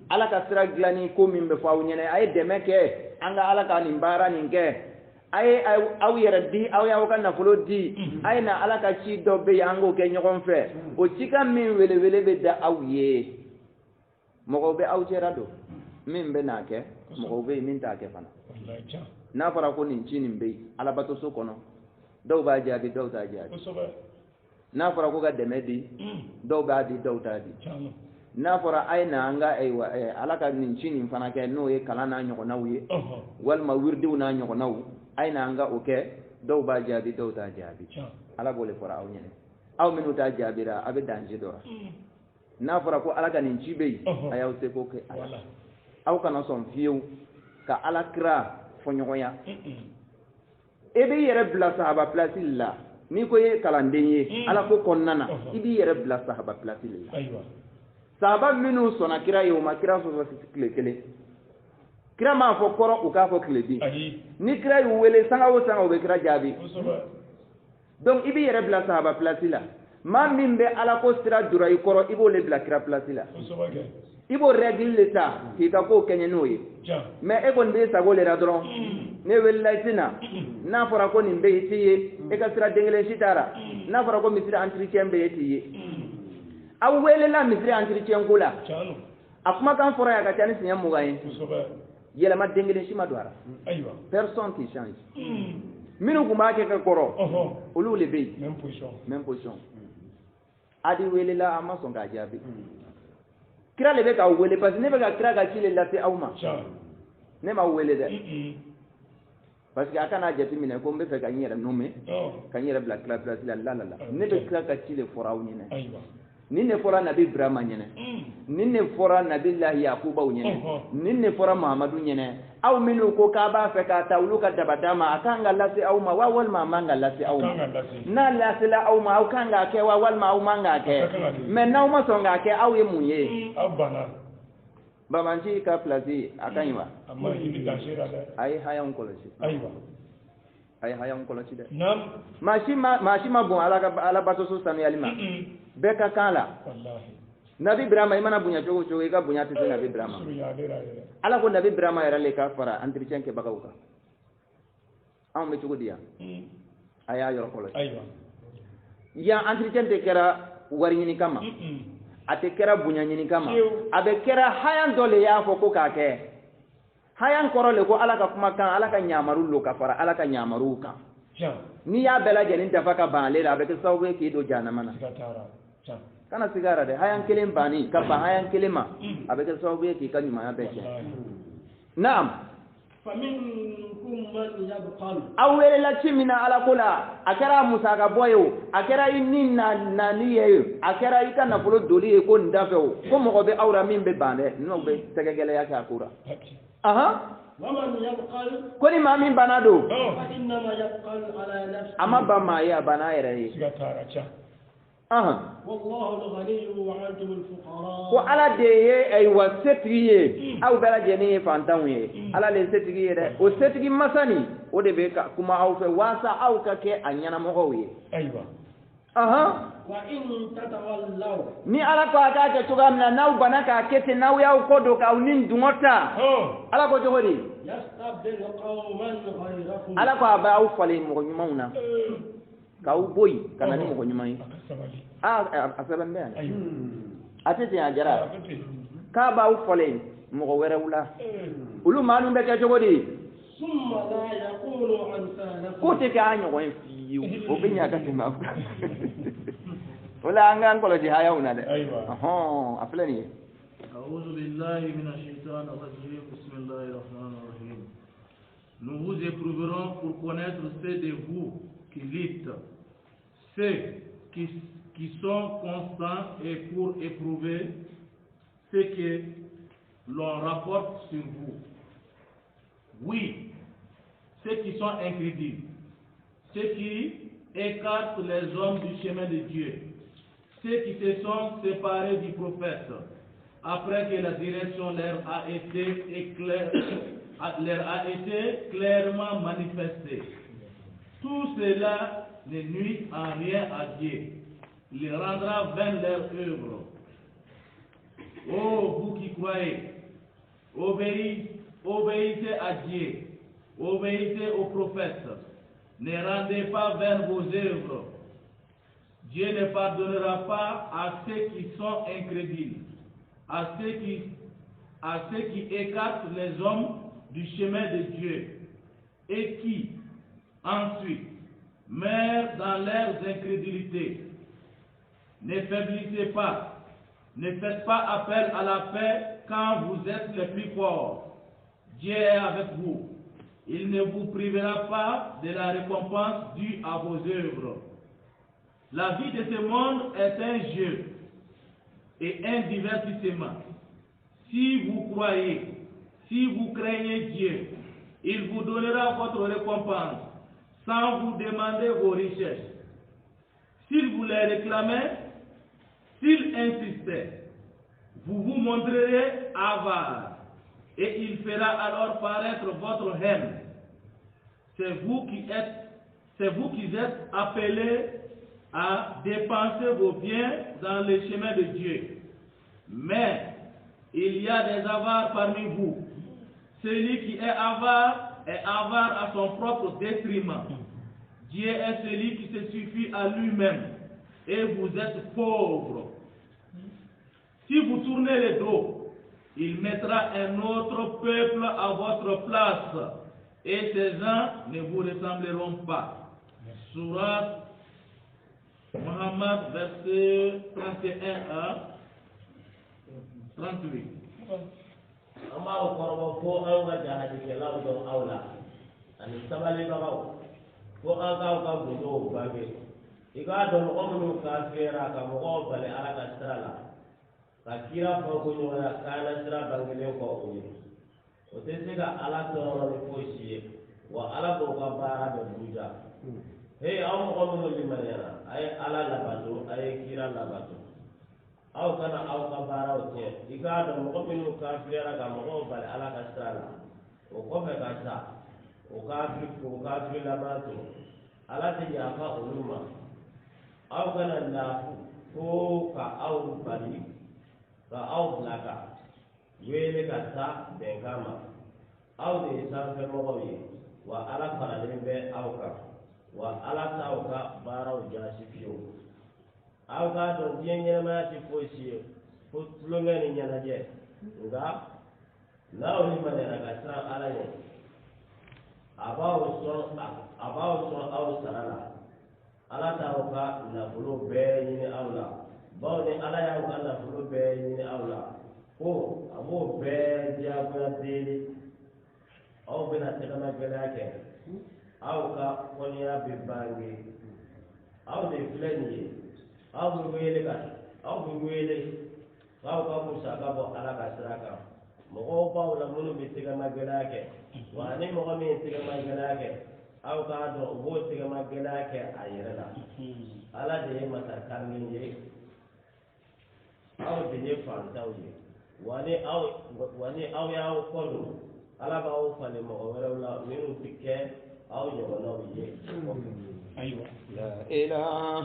ala ka sira dilanni ko min bɛ fɔ aw ɲɛna a ye dɛmɛ kɛ an ka ala ka nin baara nin kɛ a ye aw yɛrɛ di aw y'aw ka nafolo di a ye na ala ka ci dɔ bɛ yen an k'o kɛ ɲɔgɔn fɛ o cikan min welewele bɛ da aw ye mɔgɔw bɛ aw cɛra don min bɛ n'a kɛ mɔgɔw bɛ yen min t'a kɛ fana n'a fɔra ko nin ci nin bɛ yen alabatoso kɔnɔ dɔw b'a jaabi dɔw t'a jaabi n'a fɔra ko ka dɛmɛ di dɔw b'a di dɔw t'a di n'a fɔra a ye na an ka ala ka nin ci nin fana kɛ n'o ye kalan n'a ɲɔgɔnnaw ye walima wiridiw n'a ɲɔgɔnnaw a ye na an ka o kɛ dɔw b'a jaabi dɔw t'a jaabi ala b'o de fɔra aw ɲɛna aw minnu t'a jaabira a bɛ danger dɔ la n'a fɔra ko ala ka nin ci bɛ yen a y'aw seko kɛ ala aw kana sɔn fiyewu ka ala kira fɔ ɲɔgɔnya e b'i yɛrɛ bila sahaba place la n'i ko ye kalanden ye ala ko kɔnɔna na i b'i yɛrɛ bila sahaba place la sahaba minnu sɔnna kira ye o ma kira sɔsɔ tile kelen kira m'a fɔ kɔrɔ u k'a fɔ tile bin ni kira y'u wele sanga o sanga u bɛ kira jaabi donc i b'i yɛrɛ bila sahaba place la maa min bɛ ala ko sira dura i kɔrɔ i b'o le bila kira place la i b'o règle le ta k'i ka kow kɛɲɛ n'o ye mais e kɔni b'i sago le la dɔrɔn ne welela i tɛna n'a fɔra ko nin bɛ yen i t'i ye e ka sira den kelen si t'a la n'a fɔra ko misiri entretien bɛ yen i t'i ye aw welela misiri entretien ko la a kumakan fɔra yan ka ca ni siɲɛ 20 ye yɛlɛma den kelen si ma don a la personne qui change minnu tun b'a kɛ ka kɔrɔ olu le bɛ yen même position adi welela a ma sɔn k'a jaabi kira le bɛ k'aw wele parce que ne bɛ ka kira ka ci le lase aw ma ne m'aw wele dɛ parce que a kana jate minɛ ko n bɛ fɛ ka n yɛrɛ nommer ka n yɛrɛ bila kira place la la ne bɛ kira ka ci le fɔra aw ɲɛna nin ne fɔra nabi Ibrahima ɲɛna nin ne fɔra nabi lahi Yakubaw ɲɛna nin ne fɔra Mahamadu ɲɛna aw minnu ko k'a b'a fɛ k'a ta olu ka dabada ma a kan ka lase aw ma wa walima a man ka lase aw ma n'a lasela aw ma aw kan k'a kɛ wa walima aw man k'a kɛ mais n'aw ma sɔn k'a kɛ aw ye mun ye Babanci ka place a ka ɲi wa a ye hayanw kɔlɔsi a ye hayanw kɔlɔsi dɛ maa si ma bon ala batoso sanuyali ma bɛɛ ka kan la nabi Ibrahima i mana bonya cogo cogo i ka bonya tɛ se nabi Ibrahima ala ko nabi Ibrahima yɛrɛ le ka fara entretien kɛbagaw kan anw bɛ cogo di yan a y'a yɔrɔ kɔlɔsi yan entretien tɛ kɛra wari ɲini kama a tɛ kɛra bonya ɲini kama a bɛ kɛra hayan dɔ le y'a fɔ ko k'a kɛ hayan kɔrɔ le ko ala ka kumakan ala ka ɲamaru lo ka fara ala ka ɲamaruw kan n'i y'a bɛɛ lajɛlen dafa ka ban ale la a bɛ kɛ sababu ye k'i don jahanama na kana sigara dɛ hayan kelen banni ka ban hayan kelen ma a bɛ kɛ sababu ye k'i ka ɲumanya bɛɛ cɛn naam aw welela ci min na ala ko la a kɛra musaka bɔ ye o a kɛra i ni nani ye a kɛra i ka nafolo doli ye ko nin da fɛ o ko mɔgɔ bɛ aw la min bɛ ban dɛ n'o bɛ tɛgɛ gɛlɛya kɛ a ko la ومن يبخل كوني ما من بنادو فإنما يبخل على نفسه أما بما يا بنايري والله الغني وأنتم الفقراء وعلى دي أي وستري أو بلا جنيه فانتوي على الستري ده وستري مساني ودي بيك كما أو في واسع أو كك أنينا مغوي أيوة وإن تتولوا ni ala ko aka ke tuga na naw banaka kete naw yaw ko do ka unin dungota ala ko jogori yastabdil qauman ghayrakum ala ko aba au fale mo nyumauna ka u boy kana ni mo nyumai asaban be atete ya jara ka ba u fale mo were wula ulu manu be ke jogori summa la yaqulu amsalakum ko te ka anyo wen fi o be nya ka te ma ولا عنقان قالوا جهاية ونادى أيوة أفلاني أعوذ بالله من الشيطان الرجيم بسم الله الرحمن الرحيم. Nous vous éprouverons pour connaître ceux de vous qui luttent, ceux qui sont constants et pour éprouver ce que l'on rapporte sur vous. Oui, ceux qui sont incrédules, ceux qui écartent les hommes du chemin de Dieu, ceux qui se sont séparés du prophète, après que la direction leur a été clairement manifestée. Tout cela ne nuit en rien à Dieu. Il rendra vaine leur œuvre. Ô vous qui croyez, obéissez à Dieu, obéissez aux prophètes. Ne rendez pas vaines vos œuvres. Dieu ne pardonnera pas à ceux qui sont incrédules, à ceux qui écartent les hommes du chemin de Dieu et qui, ensuite, meurent dans leurs incrédulités. Ne faiblissez pas, ne faites pas appel à la paix quand vous êtes les plus forts. Dieu est avec vous. Il ne vous privera pas de la récompense due à vos œuvres. La vie de ce monde est un jeu et un divertissement. Si vous croyez, si vous craignez Dieu, il vous donnera votre récompense sans vous demander vos richesses. S'il vous les réclamait, s'il insistait, vous vous montrerez avare et il fera alors paraître votre haine. C'est vous qui êtes appelés à dépenser vos biens dans le chemin de Dieu. Mais il y a des avares parmi vous. Celui qui est avare à son propre détriment. Dieu est celui qui se suffit à lui-même et vous êtes pauvres. Si vous tournez le dos, il mettra un autre peuple à votre place et ces gens ne vous ressembleront pas. Sourate Muhammad, verset 31 à 38. Amma ko ko an ga jahadi ke lawo don aula ani sabali bagaw ko an ga gudo bage iga don omnu ka fera ka mo bale ala ka strala ka kira ko ko nyora kana sira bangele ko o o te se ga ala to ro ko siye wa ala ko ka bara do buja he am ko mo limana ay ala labato ay kira labato aw kana aw ka bara o te iga do mo minu ka fera ka mo bale ala ka strala o ko fe ka sa o ka fi labato ala te ya fa uluma aw kana la ko ka aw bali ka aw blaka wele ka sa bengama aw de sa fe mo wa ala fara de be aw ka wa ala ta aw ka bara o jasi fiyo aw ka do yenye ma ti fosi ko tulonga ni nyana je nga na o ni manera ka sa ala ye abawo son aw sarala ala ta aw ka na bulo be ni aw la bawo ni ala ya ka na bulo be ni aw la ko abo be dia ko dele aw be na tena gela ke aw ka konya be bangi aw de fleni aw bu wele ka aw ka musa ka bo ala ka siraka mo baw la munu bi tiga magalake wa ni mo mi tiga magalake aw ka do bo tiga magalake ayira ala de mata karmin je aw de je fantaw je wani aw ya ko ala ba o fale mo wala la minu tikke aw je wala je aywa la ilaha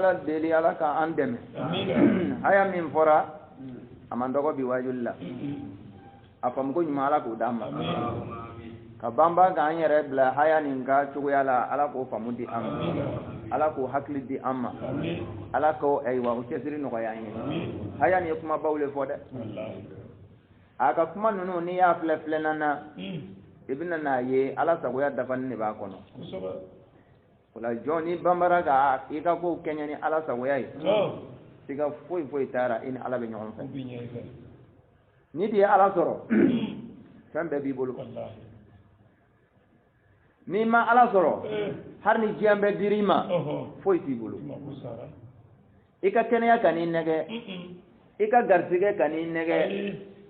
ala deli ala ka andeme haya min fora amandogo bi wajulla afam ko nyuma ala ko dama ka bamba ga anyere bla haya nin ga chuguyala ala ko famudi amma ala ko hakli di amma ala ko aywa o tesiri no ya yin haya ni kuma bawle fode aka kuma nunu ni ya fle nana ibina na ye ala sagoya dafan ne ba kono wala joni bambara ga ika ko kenya ni ala sagoya yi siga foi tara in ala be nyon fa ni di ala soro sambe bi bolu ni ma ala soro har ni jiambe dirima foi ti bolu ika kenya kanin nege ika garsige kanin nege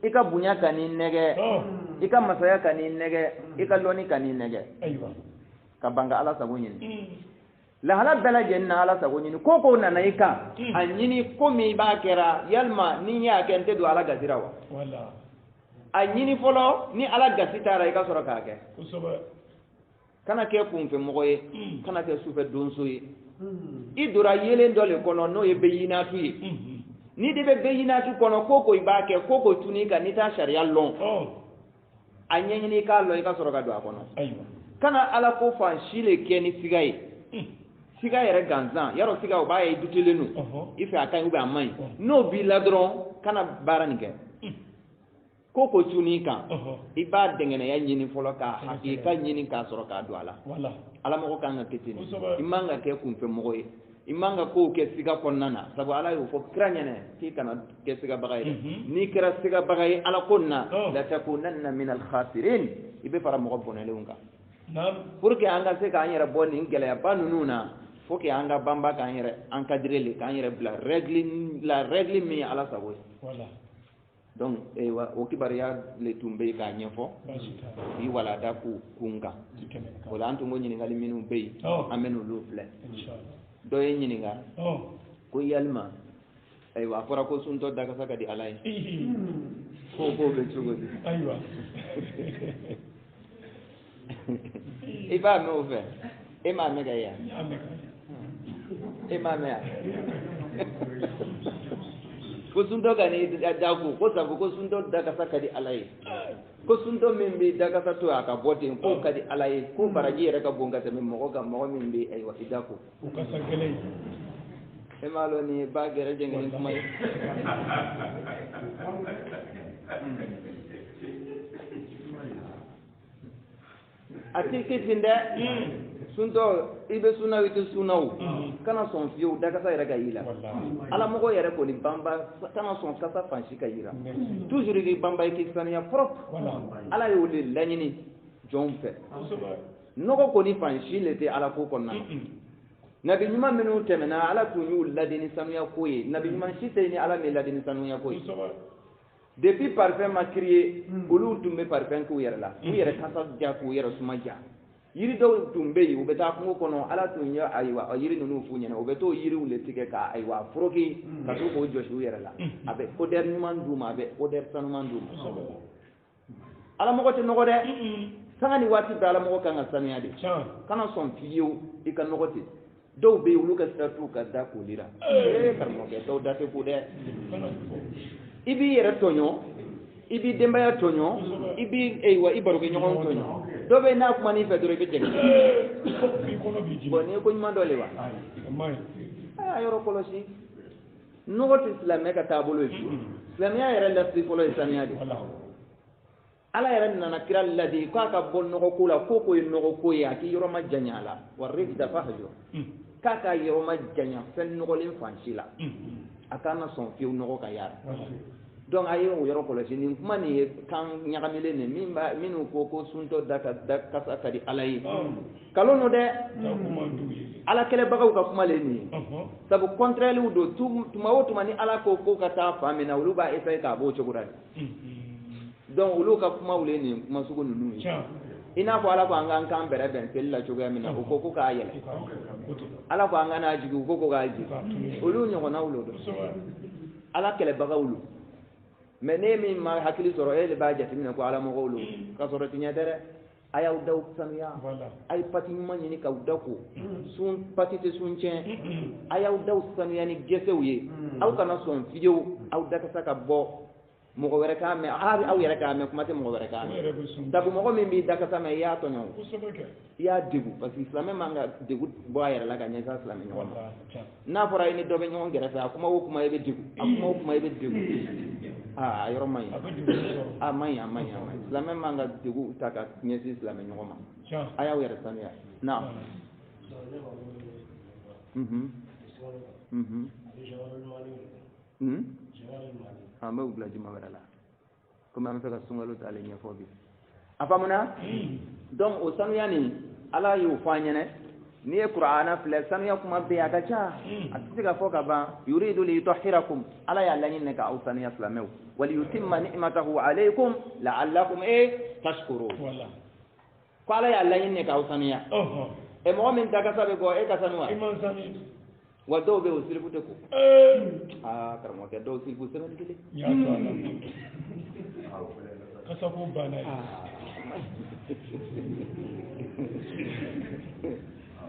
ika bunya kanin nege ika masaya kanin nege ika loni kanin nege kabanga ala sagonyin la hala bela jenna ala sagonyin koko na naika anyini komi ba kera yalma ni ya kente do ala gazirawa wala anyini folo ni ala gasitara ika soro kake usoba kana ke kunfe mogoye kana ke sufe donso ye idura yelen dole kono no ye beyina tuye ni de be beyina tu kono koko ibake koko tunika nita sharia lon anyini ka lo ika soro ka do akono aywa kana ala ko fan shile ke ni sigaye sigaye re ganzan yaro siga o baye dutelenu ife akan ube amai no bi ladron kana baranike koko tunika iba dengene ya nyini folo ka hakika nyini ka soro ka do ala wala ala mo ko kan ketini imanga ke kun fe mo ye imanga ko ke siga konnana sabu ala yo fo kranyane ti kana ke siga bagay ni kra siga bagay ala konna la takunanna min al khasirin ibe fara mo bonele unka pour que anga se ka yere bonni ngele ya banununa faut que anga bamba ka yere encadrer ka yere bla règle mi ala sabo voilà donc o kibariya le tumbe ka nyefo yi wala da ku kunga wala antu mo nyini ngali minu be amenu lu fle inshallah do ye nyini nga ko yalma wa fora ko sunto daga saka di alay ko be chugodi aywa iba no fe ema mega ya ema mea ko sundo gani dagu ko sabu ko sundo daga sakadi alai ko sundo mimbi daga satu aka botin ko kadi alai ko baraji reka bonga te mo ga mo mimbi ay wa idako ko kasagele ema lo ni ba gere jengeni kuma ati kitinde sunto ibe suna witu sunaw kana son fiu daga sa yere gayila ala mogo yere ko ni bamba kana son kasa fanshi kayira toujours ri bamba ki sania propre ala yo le lanyini jomfe noko ko ni fanshi lete ala ko konna nabi nyuma menu temena ala tunyu ladini sanuya koye nabi nyuma shite ni ala me ladini sanuya koye depuis parfum ma crié olu tumbe parfum ko yere la ku yere kasa ja ko yere suma ja yiri do tumbe yi ubeta ko kono ala tunya aywa yiri nunu fu nyene ubeto yiri ule tike ka aywa froki ka to ko joshu yere la abe ko der nyuman duma abe ko der sanu man duma ala mo ko te nogo de sangani wati dala mo ko kan sanu yade kana son fiyo ikan nogo te do be ulu ka statu ka da ko lira karmo ke to date ko de ibi yere tonyo ibi dembaya tonyo ibi eywa ibaro ke nyon tonyo do be na kuma ni fedoro be jeng boni ko nyuma dole wa ay ayoro kolosi nogo ti silamɛ ka taabolo ye silamɛya yɛrɛ lasiri fɔlɔ ye saniya de ala yɛrɛ nana kira ladi k'a ka bɔ nɔgɔ ko la ko ye nɔgɔ ko ye a k'i yɔrɔ ma janya a la wa rijda fahjur k'a ka yɔrɔ ma janya fɛn nɔgɔlen fan si la a kana sɔn fiyewu nɔgɔ ka yaara donc a ye o yɔrɔ kɔlɔsi nin kuma nin ye kan ɲagamilen de minnu ko suntɔ da kasa ka di ala ye kalon no dɛ ala kɛlɛbagaw ka kuma le nin ye sabu contraire don tuma o tuma ni ala ko ka taa fan min na olu b'a essayer k'a b'o cogo la donc olu ka kuma le nin kuma sugu ninnu ye i n'a fɔ ala ko an k'an kan bɛrɛ bɛn seli la cogoya min na o ko k'a yɛlɛ ala ko an ka n'a jigi o ko k'a jigi olu ɲɔgɔnnaw lo don ala kɛlɛbagaw lo mais ne min ma hakili sɔrɔ e de b'a jateminɛ ko ala mɔgɔw lo ka sɔrɔ tiɲɛ tɛ dɛ a y'aw daw sanuya a ye pati ɲuman ɲini k'aw da ko pati tɛ sun tiɲɛ a y'aw daw sanuya ni gɛsɛw ye aw kana sɔn fiyewu aw da ka se ka bɔ mɔgɔ wɛrɛ k'a mɛn aw yɛrɛ k'a mɛn kuma tɛ mɔgɔ wɛrɛ k'a mɛn sabu mɔgɔ min b'i da ka sa mɛn i y'a tɔɲɔ i y'a degun parce que silamɛ man ka degun bɔ a yɛrɛ la ka ɲɛsin silamɛ ɲɔgɔn ma n'a fɔra i ni dɔ bɛ ɲɔgɔn kɛrɛfɛ a kuma o kuma i bɛ degun a kuma o kuma i bɛ degun a yɔrɔ man ɲi a man ɲi silamɛ man ka degun ta ka ɲɛsin silamɛ ɲɔgɔn ma a y'aw yɛrɛ sanuya na an bɛ bila juma wɛrɛ la komi an bɛ fɛ ka sunkalo ta ale ɲɛfɔ bi a faamuna donc o sanuya nin ala y'o fɔ an ɲɛna n'i ye kuranɛ filɛ sanuya kuma bɛ yen a ka ca a tɛ se ka fɔ ka ban yuridu liyutahhirakum ala y'a laɲini k'aw sanuya silamɛw waliyutimma ni'matahu alaykum la'allakum tashkurun ko ala y'a laɲini k'aw sanuya mɔgɔ min dakasa bɛ bɔ e ka sanuya wa dɔw bɛ o sirifu tɛ ko karamɔgɔkɛ dɔw sirifu sɛbɛnni kelen kasa ko banna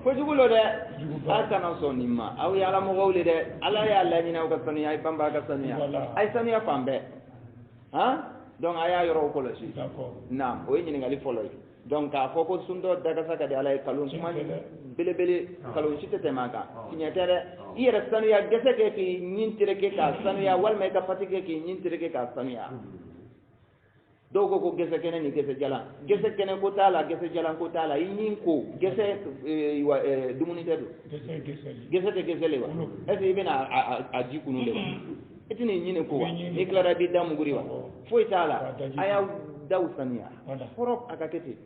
kojugu lo dɛ a kana sɔn nin ma aw ye ala mɔgɔw le dɛ ala y'a laɲini aw ka sanuya a ye banba ka sanuya a ye sanuya fan bɛɛ donc a y'a yɔrɔw kɔlɔsi naam o ye ɲininkali fɔlɔ ye donc k'a fɔ ko suntɔ dakasa ka di ala ye kalon kuma belebele kalon si tɛ tɛmɛ a kan tiɲɛ tɛ dɛ i yɛrɛ sanuya gɛsɛ kɛ k'i ɲin tereke k'a sanuya walima i ka pati kɛ k'i ɲin tereke k'a sanuya dɔw ko gɛsɛ kɛnɛ ni gɛsɛ jalan gɛsɛ kɛnɛ ko t'a la gɛsɛ jalan ko t'a la i ɲin ko gɛsɛ dumuni tɛ don gɛsɛ tɛ gɛsɛ le wa est ce que i bɛna a ji kunu le wa i tɛ nin ɲini ko wa n'i tilara i b'i da muguri wa foyi t'a la a y'aw daw sanuya fɔlɔ a ka kɛ ten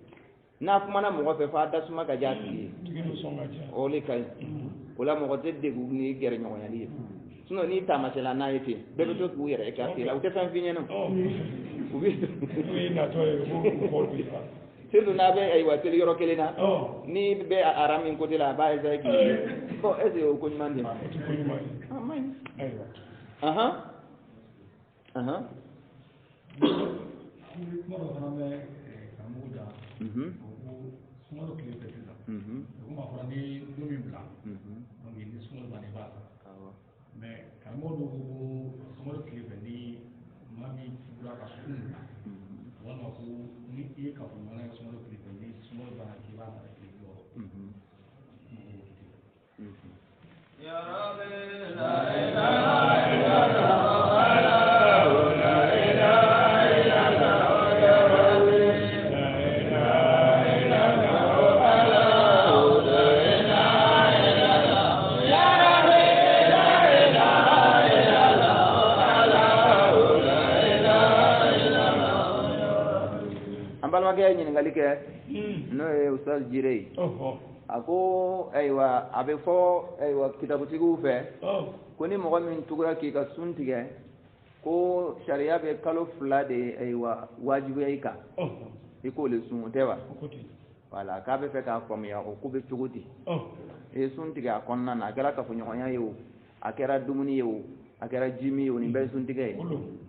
n'a kumana mɔgɔ fɛ f'a da suma ka diya a tigi ye o le ka ɲi o la mɔgɔ tɛ degun ni gɛrɛɲɔgɔnyali ye sinon n'i taamasela n'a ye ten bɛɛ bɛ to k'u yɛrɛ kɛ a tigi la u tɛ fɛn f'i ɲɛna u bɛ surtout n'a bɛ ayiwa seli yɔrɔ kelen na ni bɛ ara min côté la a b'a essayer k'i bon est ce que o ko ɲuman de ma a ma ɲi kuma dɔ fana bɛ karamɔgɔ da sunkalo tile fɛ sisan o kuma fɔra ni don min bila donc ni sunkalo banni b'a la mais karamɔgɔ dɔw ko sunkalo tile fɛ ni maa min tugura ka sun bila walima ko ni i ye kafoɲɔgɔnya kɛ sunkalo tile fɛ ni sunkalo banna k'i b'a sara tile wɔɔrɔ ya rabbi la ilaha illallah balimakɛ ɲininkali kɛ n'o ye ustaz jire ye a ko ayiwa a bɛ fɔ ayiwa kitabutigiw fɛ ko ni mɔgɔ min tugura k'i ka sun tigɛ ko sariya bɛ kalo 2 de ayiwa wajibiya i kan i k'o le sun o tɛ wa voilà k'a bɛ fɛ k'a faamuya o ko bɛ cogo di i ye sun tigɛ a kɔnɔna na a kɛra kafoɲɔgɔnya ye o a kɛra dumuni ye o a kɛra jimi ye o nin bɛɛ ye sun tigɛ ye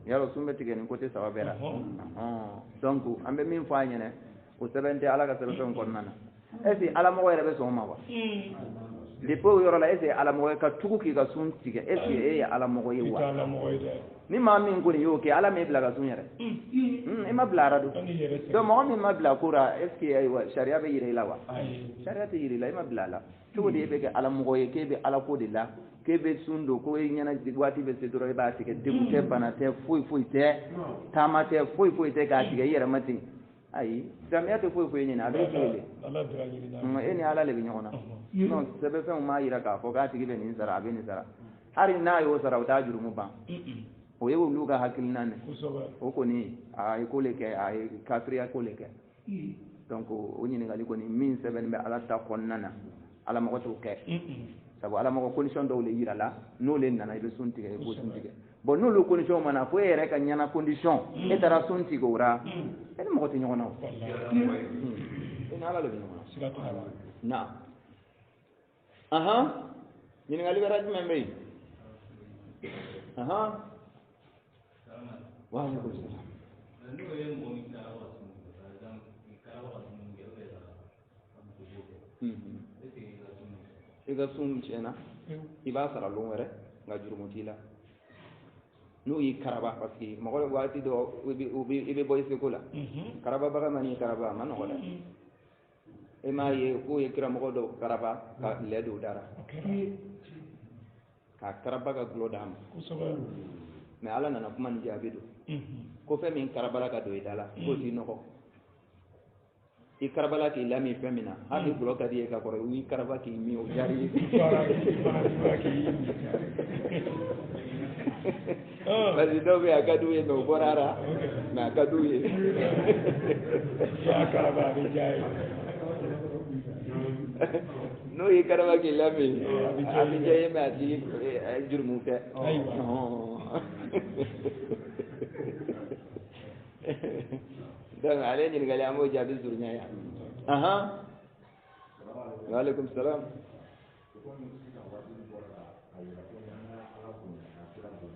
yarɔ sun bɛ tigɛ nin côté 3 bɛɛ la donc an bɛ min fɔ a ɲɛna o sɛbɛn tɛ ala ka sɛbɛnfɛnw kɔnɔna na est ce que ala mɔgɔ yɛrɛ bɛ sɔn o ma wa depuis o yɔrɔ la est ce que ala mɔgɔ ka tugu k'i ka sun tigɛ est ce que e ye ala mɔgɔ ye wa ni maa min kɔni y'o kɛ ala m'e bila ka sun yɛrɛ i ma bila ara don donc mɔgɔ min ma bila ko ra est ce que ayiwa sariya bɛ yira i la wa sariya tɛ yira i la i ma bila a la cogo di e bɛ kɛ ala mɔgɔ ye k'e bɛ ala ko de la kebe sundo ko e nyana wati be se doro e ba tige degu te bana te foi te tamate foi te ka tige yere mati ayi jamiyate foi nyina abe tele eni ala le binyona non sebe fe ma yira ka fo ka tige be ni sara abe ni sara hari na yo sara uta juru mu ban o yewu luga hakilina ne o ko ni ay ko le ke ay katriya ko le ke donc o nyini ngali ko ni min sebe be ala ta konnana ala ma ko to ke sabu ala ma ko condition do le yira la no le nana be suntige e bo suntige bon no le condition mana fo ere ka nyana condition e tara suntige ora e ma ko to nyona ina ala le nyona na aha nyini ngali be rajma mbey aha wa alaikum salam ega sun cena iba sara longere nga jurumutila no yi karaba parce que mo ko wati do ibe boy sekola karaba baga mani karaba man wala e ma ye ko ye kira mo do karaba ka le do dara ka karaba ga glodam mais ala nana kuma ni jabe do ko fe min karabala ka do idala ko ti no ko i karabala ki lami femina hadi bloka die ka ko wi karaba ki mi o jari basi do be akadu ye no borara na akadu ye ya karaba bi jai no i karaba ki lami abi jaye ma di jurmu ke dan ale ni ngali amo jabi zurnya ya aha wa alaikum salam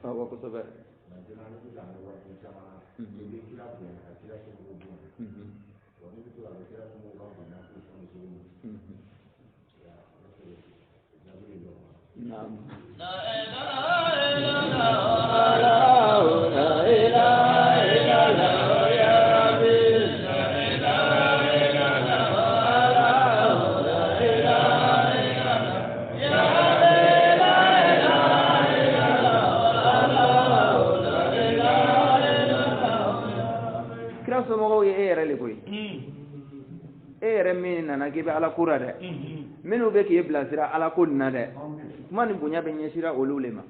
awa ko sabar naam la ilaha illallah la ilaha illallah min nana ke be ala kura de minu be ke blasira ala ko na de mani bunya be nyesira olulema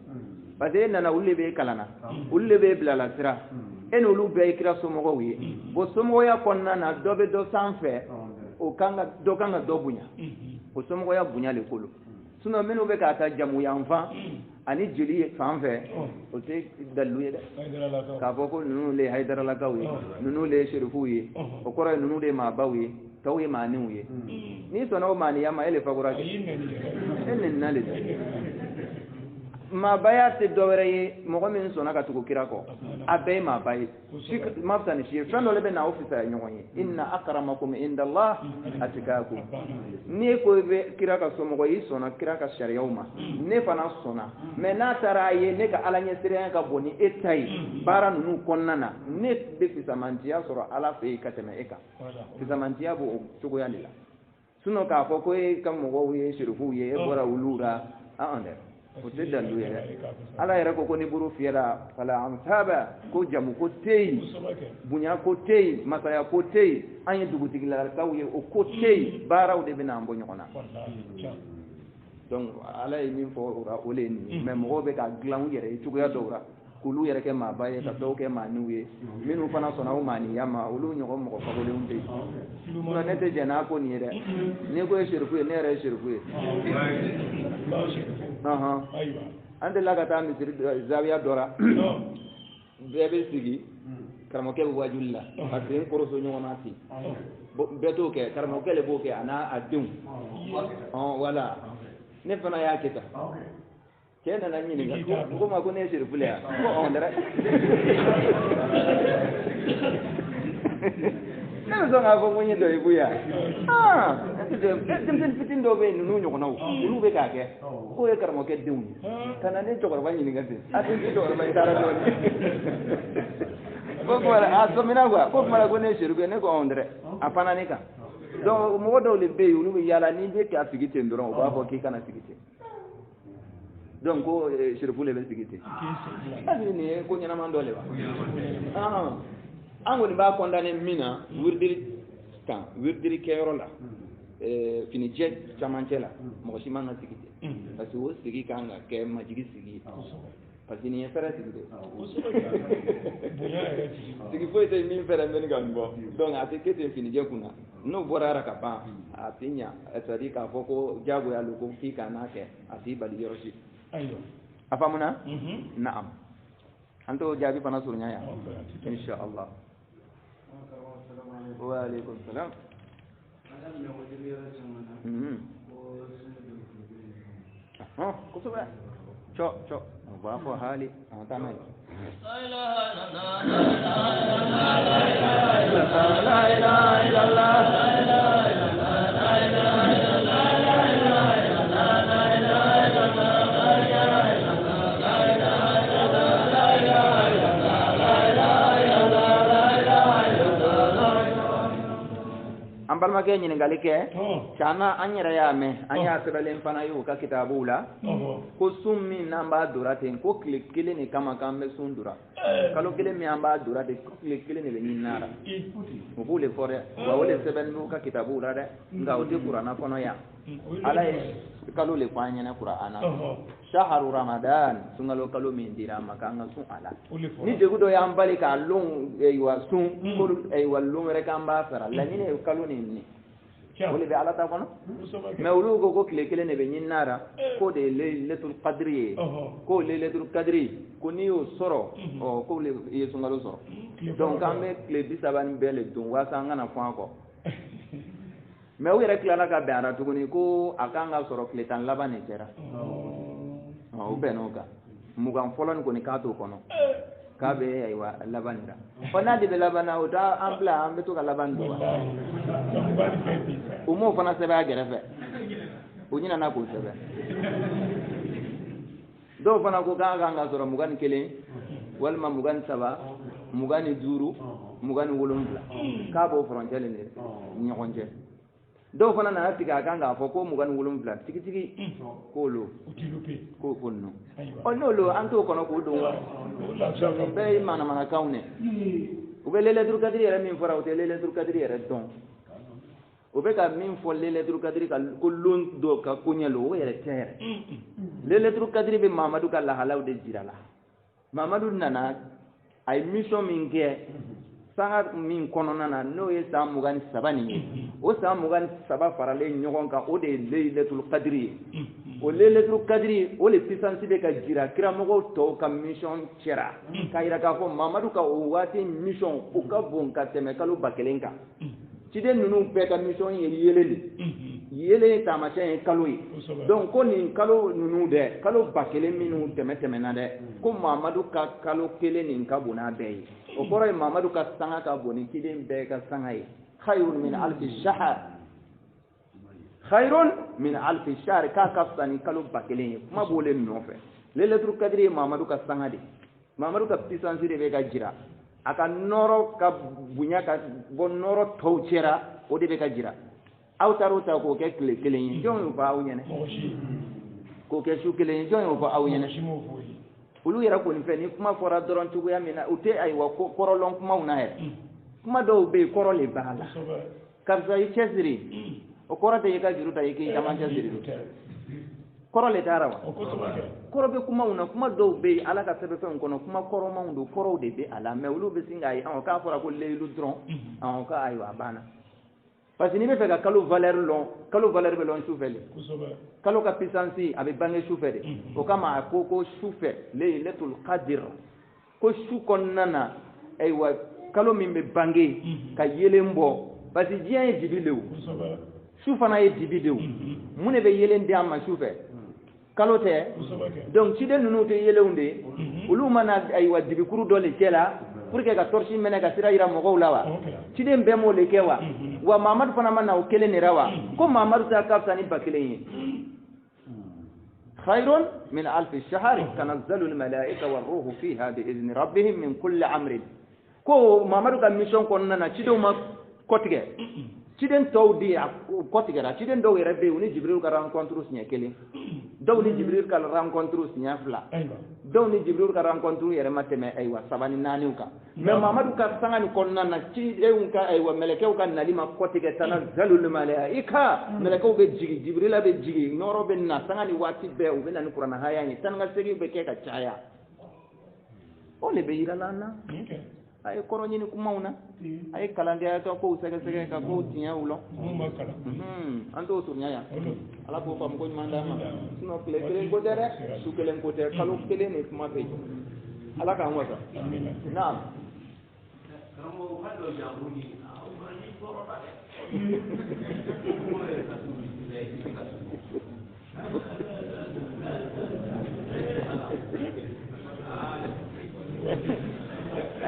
bade nana ulle be kalana ulle be blala sira en ulu be ikra somogo wi bo somogo ya konna na dobe do sanfe o kanga do bunya o somogo ya bunya le kolo suno minu be ka ta jamu ya mfa ani jeli sanfe o te daluye de ka boko nunu le haidara la gawi nunu le sherifu yi o kora nunu le ma bawi tawi mani uye ni sona o mani yama ele fagura ke enen nale ma baya te dowere ye mogo min sona ka tugu kira ko abe ma bayi mafta ni shi fando lebe na officer nyonye inna akramakum indallah atikakum ni ko be kira ka so mogo yi sona kira ka sharia uma ne fana sona me na tara ye ne ka alanye sire ka boni etai bara nunu konnana ne be fisamantia soro ala fe ka teme eka fisamantia bo tugo yanila suno ka ko ko e kam mogo ye shirufu ye bora ulura a ande وتدل له على يركو كوني برو فيلا فلا امتابا كو جامو كو تي بنيا كو تي مسايا كو تي اني دوغو تيغلا كاوي او كو تي باراو دي بنا امبو نيكونا donc ala yi min fo ora oleni même robe ka glan yere tugo ya dora kulu yere ke ma baye ka do ke ma niwe minu fana sona o mani yama olu nyogo mo ko fagole unde kuna nete jena ko ni re ne ko shirfu ne re shirfu aha aywa ande laga ta mi zawiya dora bebe sigi karamo ke wajulla akrin koroso nyona ti beto ke karamo ke le boke ana adum wala ne fana ya kita kena na nyini ko ma ko ne shirfu le ko on dara na zo nga ko munyi do ibuya dem fitin do be nu nyoko nawo ulu be ka ke ko e karamo ke dum kana ne to ko ba nyini ngate atin to ko ba tara do ko ko la aso mina ko mala ko ne shiru ne ko ondre apana ne ka do mo do le be ulu be yala ni be ka sigite ndoro ba ko ki kana sigite donc ko shirku le be sigite ni ko nyana man dole ba an woni ba condamné mina wirdiri keyoro la fini je chamancela mo shi man sigite parce que o sigi kanga ke majigi sigi parce que ni fera sigite sigi foi te min fera men gambo donc ate kete fini je kuna no borara ka ba atinya etadi ka foko jago ya luko fika nake ati bali yoroshi ayo afamuna na'am anto jabi pana surnya ya insyaallah wa alaikum salam kusuba cho ba ko hali tamai la ilaha illallah la ilaha illallah la ilaha ambalma ke nyine galike chana anyira ya me anya sebelen pana yu ka kitabu la ko summi namba durate ko klik kile ni kama kambe sundura kalo kile mi amba durate klik kile ni nyinara mo bule fore wa wole seben nu ka kitabu la de nga oti qur'ana kono ya ala kalo le kwanya na qur'ana shahru ramadan sungalo kalo mi ndira makanga sun ala ni de gudo ya ambali ka long e wa sun ko e wa long rekamba sara la ni ne kalo ni wole be ala ta kono mawlu go kile kile ne be nyinara ko de lailatul qadri ko lailatul qadri ko ni o soro o ko le yesu ngalo soro donc kambe kile bisaban bele dun wasa ngana fa ko mais o yɛrɛ tilala ka bɛn ara tuguni ko a kan ka sɔrɔ tile tan laban de kɛra o bɛnn'o kan mugan fɔlɔ nin kɔni k'a t'o kɔnɔ k'a bɛ ayiwa laban nin kan n'a de bɛ laban na o t'a an bila an bɛ to ka laban don wa o m'o fana sɛbɛn a gɛrɛfɛ o ɲinana k'o sɛbɛn dɔw fana ko k'a kan ka sɔrɔ 21 walima 23 25 27 k'a b'o frontière nin de ɲɔgɔn cɛ dɔw fana nana tigɛ a kan k'a fɔ ko 27 tigitigi k'olu ko no n'olu an t'o kɔnɔ k'o don wa bɛɛ ye manamanakanw ne u bɛ lailatul qadri yɛrɛ min fɔra u tɛ lailatul qadri yɛrɛ dɔn u bɛ ka min fɔ lailatul qadri ka ko lon dɔ ka ko ɲɛ lo o yɛrɛ tɛ yɛrɛ lailatul qadri bɛ mamadu ka lahalaw de jira la mamadu nana a ye mission min kɛ sanga min kɔnɔna na n'o ye san 23 nin ye o san 23 faralen ɲɔgɔn kan o de ye lailatul qadri ye o lailatul qadri o le puissance bɛ ka jira kiramɔgɔw tɔw ka mission cɛra k'a yira k'a fɔ mamadu ka o waati mission o ka bon ka tɛmɛ kalo 1000 kan ciden ninnu bɛɛ ka mission ye yelen de yelen taamasiyɛn ye kalo ye donc ko nin kalo ninnu dɛ kalo 1000 minnu tɛmɛna dɛ ko mamadu ka kalo kelen nin ka bon n'a bɛɛ ye o kɔrɔ ye mamadu ka sanga ka bon ni ciden bɛɛ ka sanga ye khayrun min alfi shahr khayrun min alfi shahr k'a ka fisa ni kalo 1000 ye kuma b'o le nɔfɛ lailatul qadri ye mamadu ka sanga de mamadu ka puissance de bɛ ka jira a ka nɔrɔ ka bonya ka bɔ nɔrɔ tɔw cɛra o de bɛ ka jira aw taara ta k'o kɛ tile kelen ye jɔn y'o fɔ aw ɲɛna k'o kɛ su kelen ye jɔn y'o fɔ aw ɲɛna olu yɛrɛ kɔni fɛ ni kuma fɔra dɔrɔn cogoya min na u tɛ ayiwa kɔrɔlɔn kumaw na yɛrɛ kuma dɔw bɛ yen kɔrɔ le b'a la karisa i cɛsiri o kɔrɔ tɛ i ka juru ta i k'i caman cɛsiri kɔrɔ le taara wa kɔrɔ bɛ kumaw na kuma dɔw bɛ yen ala ka sɛbɛnfɛnw kɔnɔ kuma kɔrɔmanw don kɔrɔw de bɛ a la mais olu bɛ sin k'a ye k'a fɔra ko leyilu dɔrɔn ka ayiwa a banna parce que n'i bɛ fɛ ka kalo valeur lɔn kalo valeur bɛ lɔn su fɛ de kalo ka puissance a bɛ bange su fɛ de o kama a ko su fɛ lailatul qadr ko su kɔnɔna na ayiwa kalo min bɛ bange ka yelen bɔ parce que diɲɛ ye dibi de o su fana ye dibi de o mun de bɛ yelen di an ma su fɛ kalo tɛ donc ciden ninnu tɛ yelenw de olu mana ayiwa dibikuru dɔ le cɛ la pour que ka torche mɛnɛ ka sira yira mɔgɔw la wa ciden bɛɛ m'o le kɛ wa mamadu fana ma na o kelen de ra wa ko mamadu ta ka fisa ni 1000 ye khayrun min alfi shahr tanazzalu almalaika warruhu fiha bi'izni rabbihim min kulli amrin ko mamadu ka mission kɔnɔna na cidenw ma kɔtigɛ ciden tɔw di kɔtigɛra ciden dɔw yɛrɛ bɛ yen u ni jibril ka rencontre siɲɛ kelen daw ni jibril kal rencontre sinya fla daw ni jibril ka rencontre yere mateme aywa sabani naniu ka mais mamadou ka sangani konna na ci eun ka aywa melekeu ka nalima kotige tanazzalul malaika melekeu be jigi jibril be jigi noro be na sangani wati be u be nan qur'an haya ni tan ga segi be ke ka caya on le be ira lana ay koroni ni kumauna ay kalande ay ko sege sege ka ko tinya ulo ando surnya ya ala ko fam ko manda ma sino kele ko dere su kele ko te kalu kele ni kuma be ala ka ngota naam kamo hado jabuni ni ko ba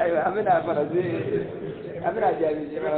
ayo amena farazi amena jabi jira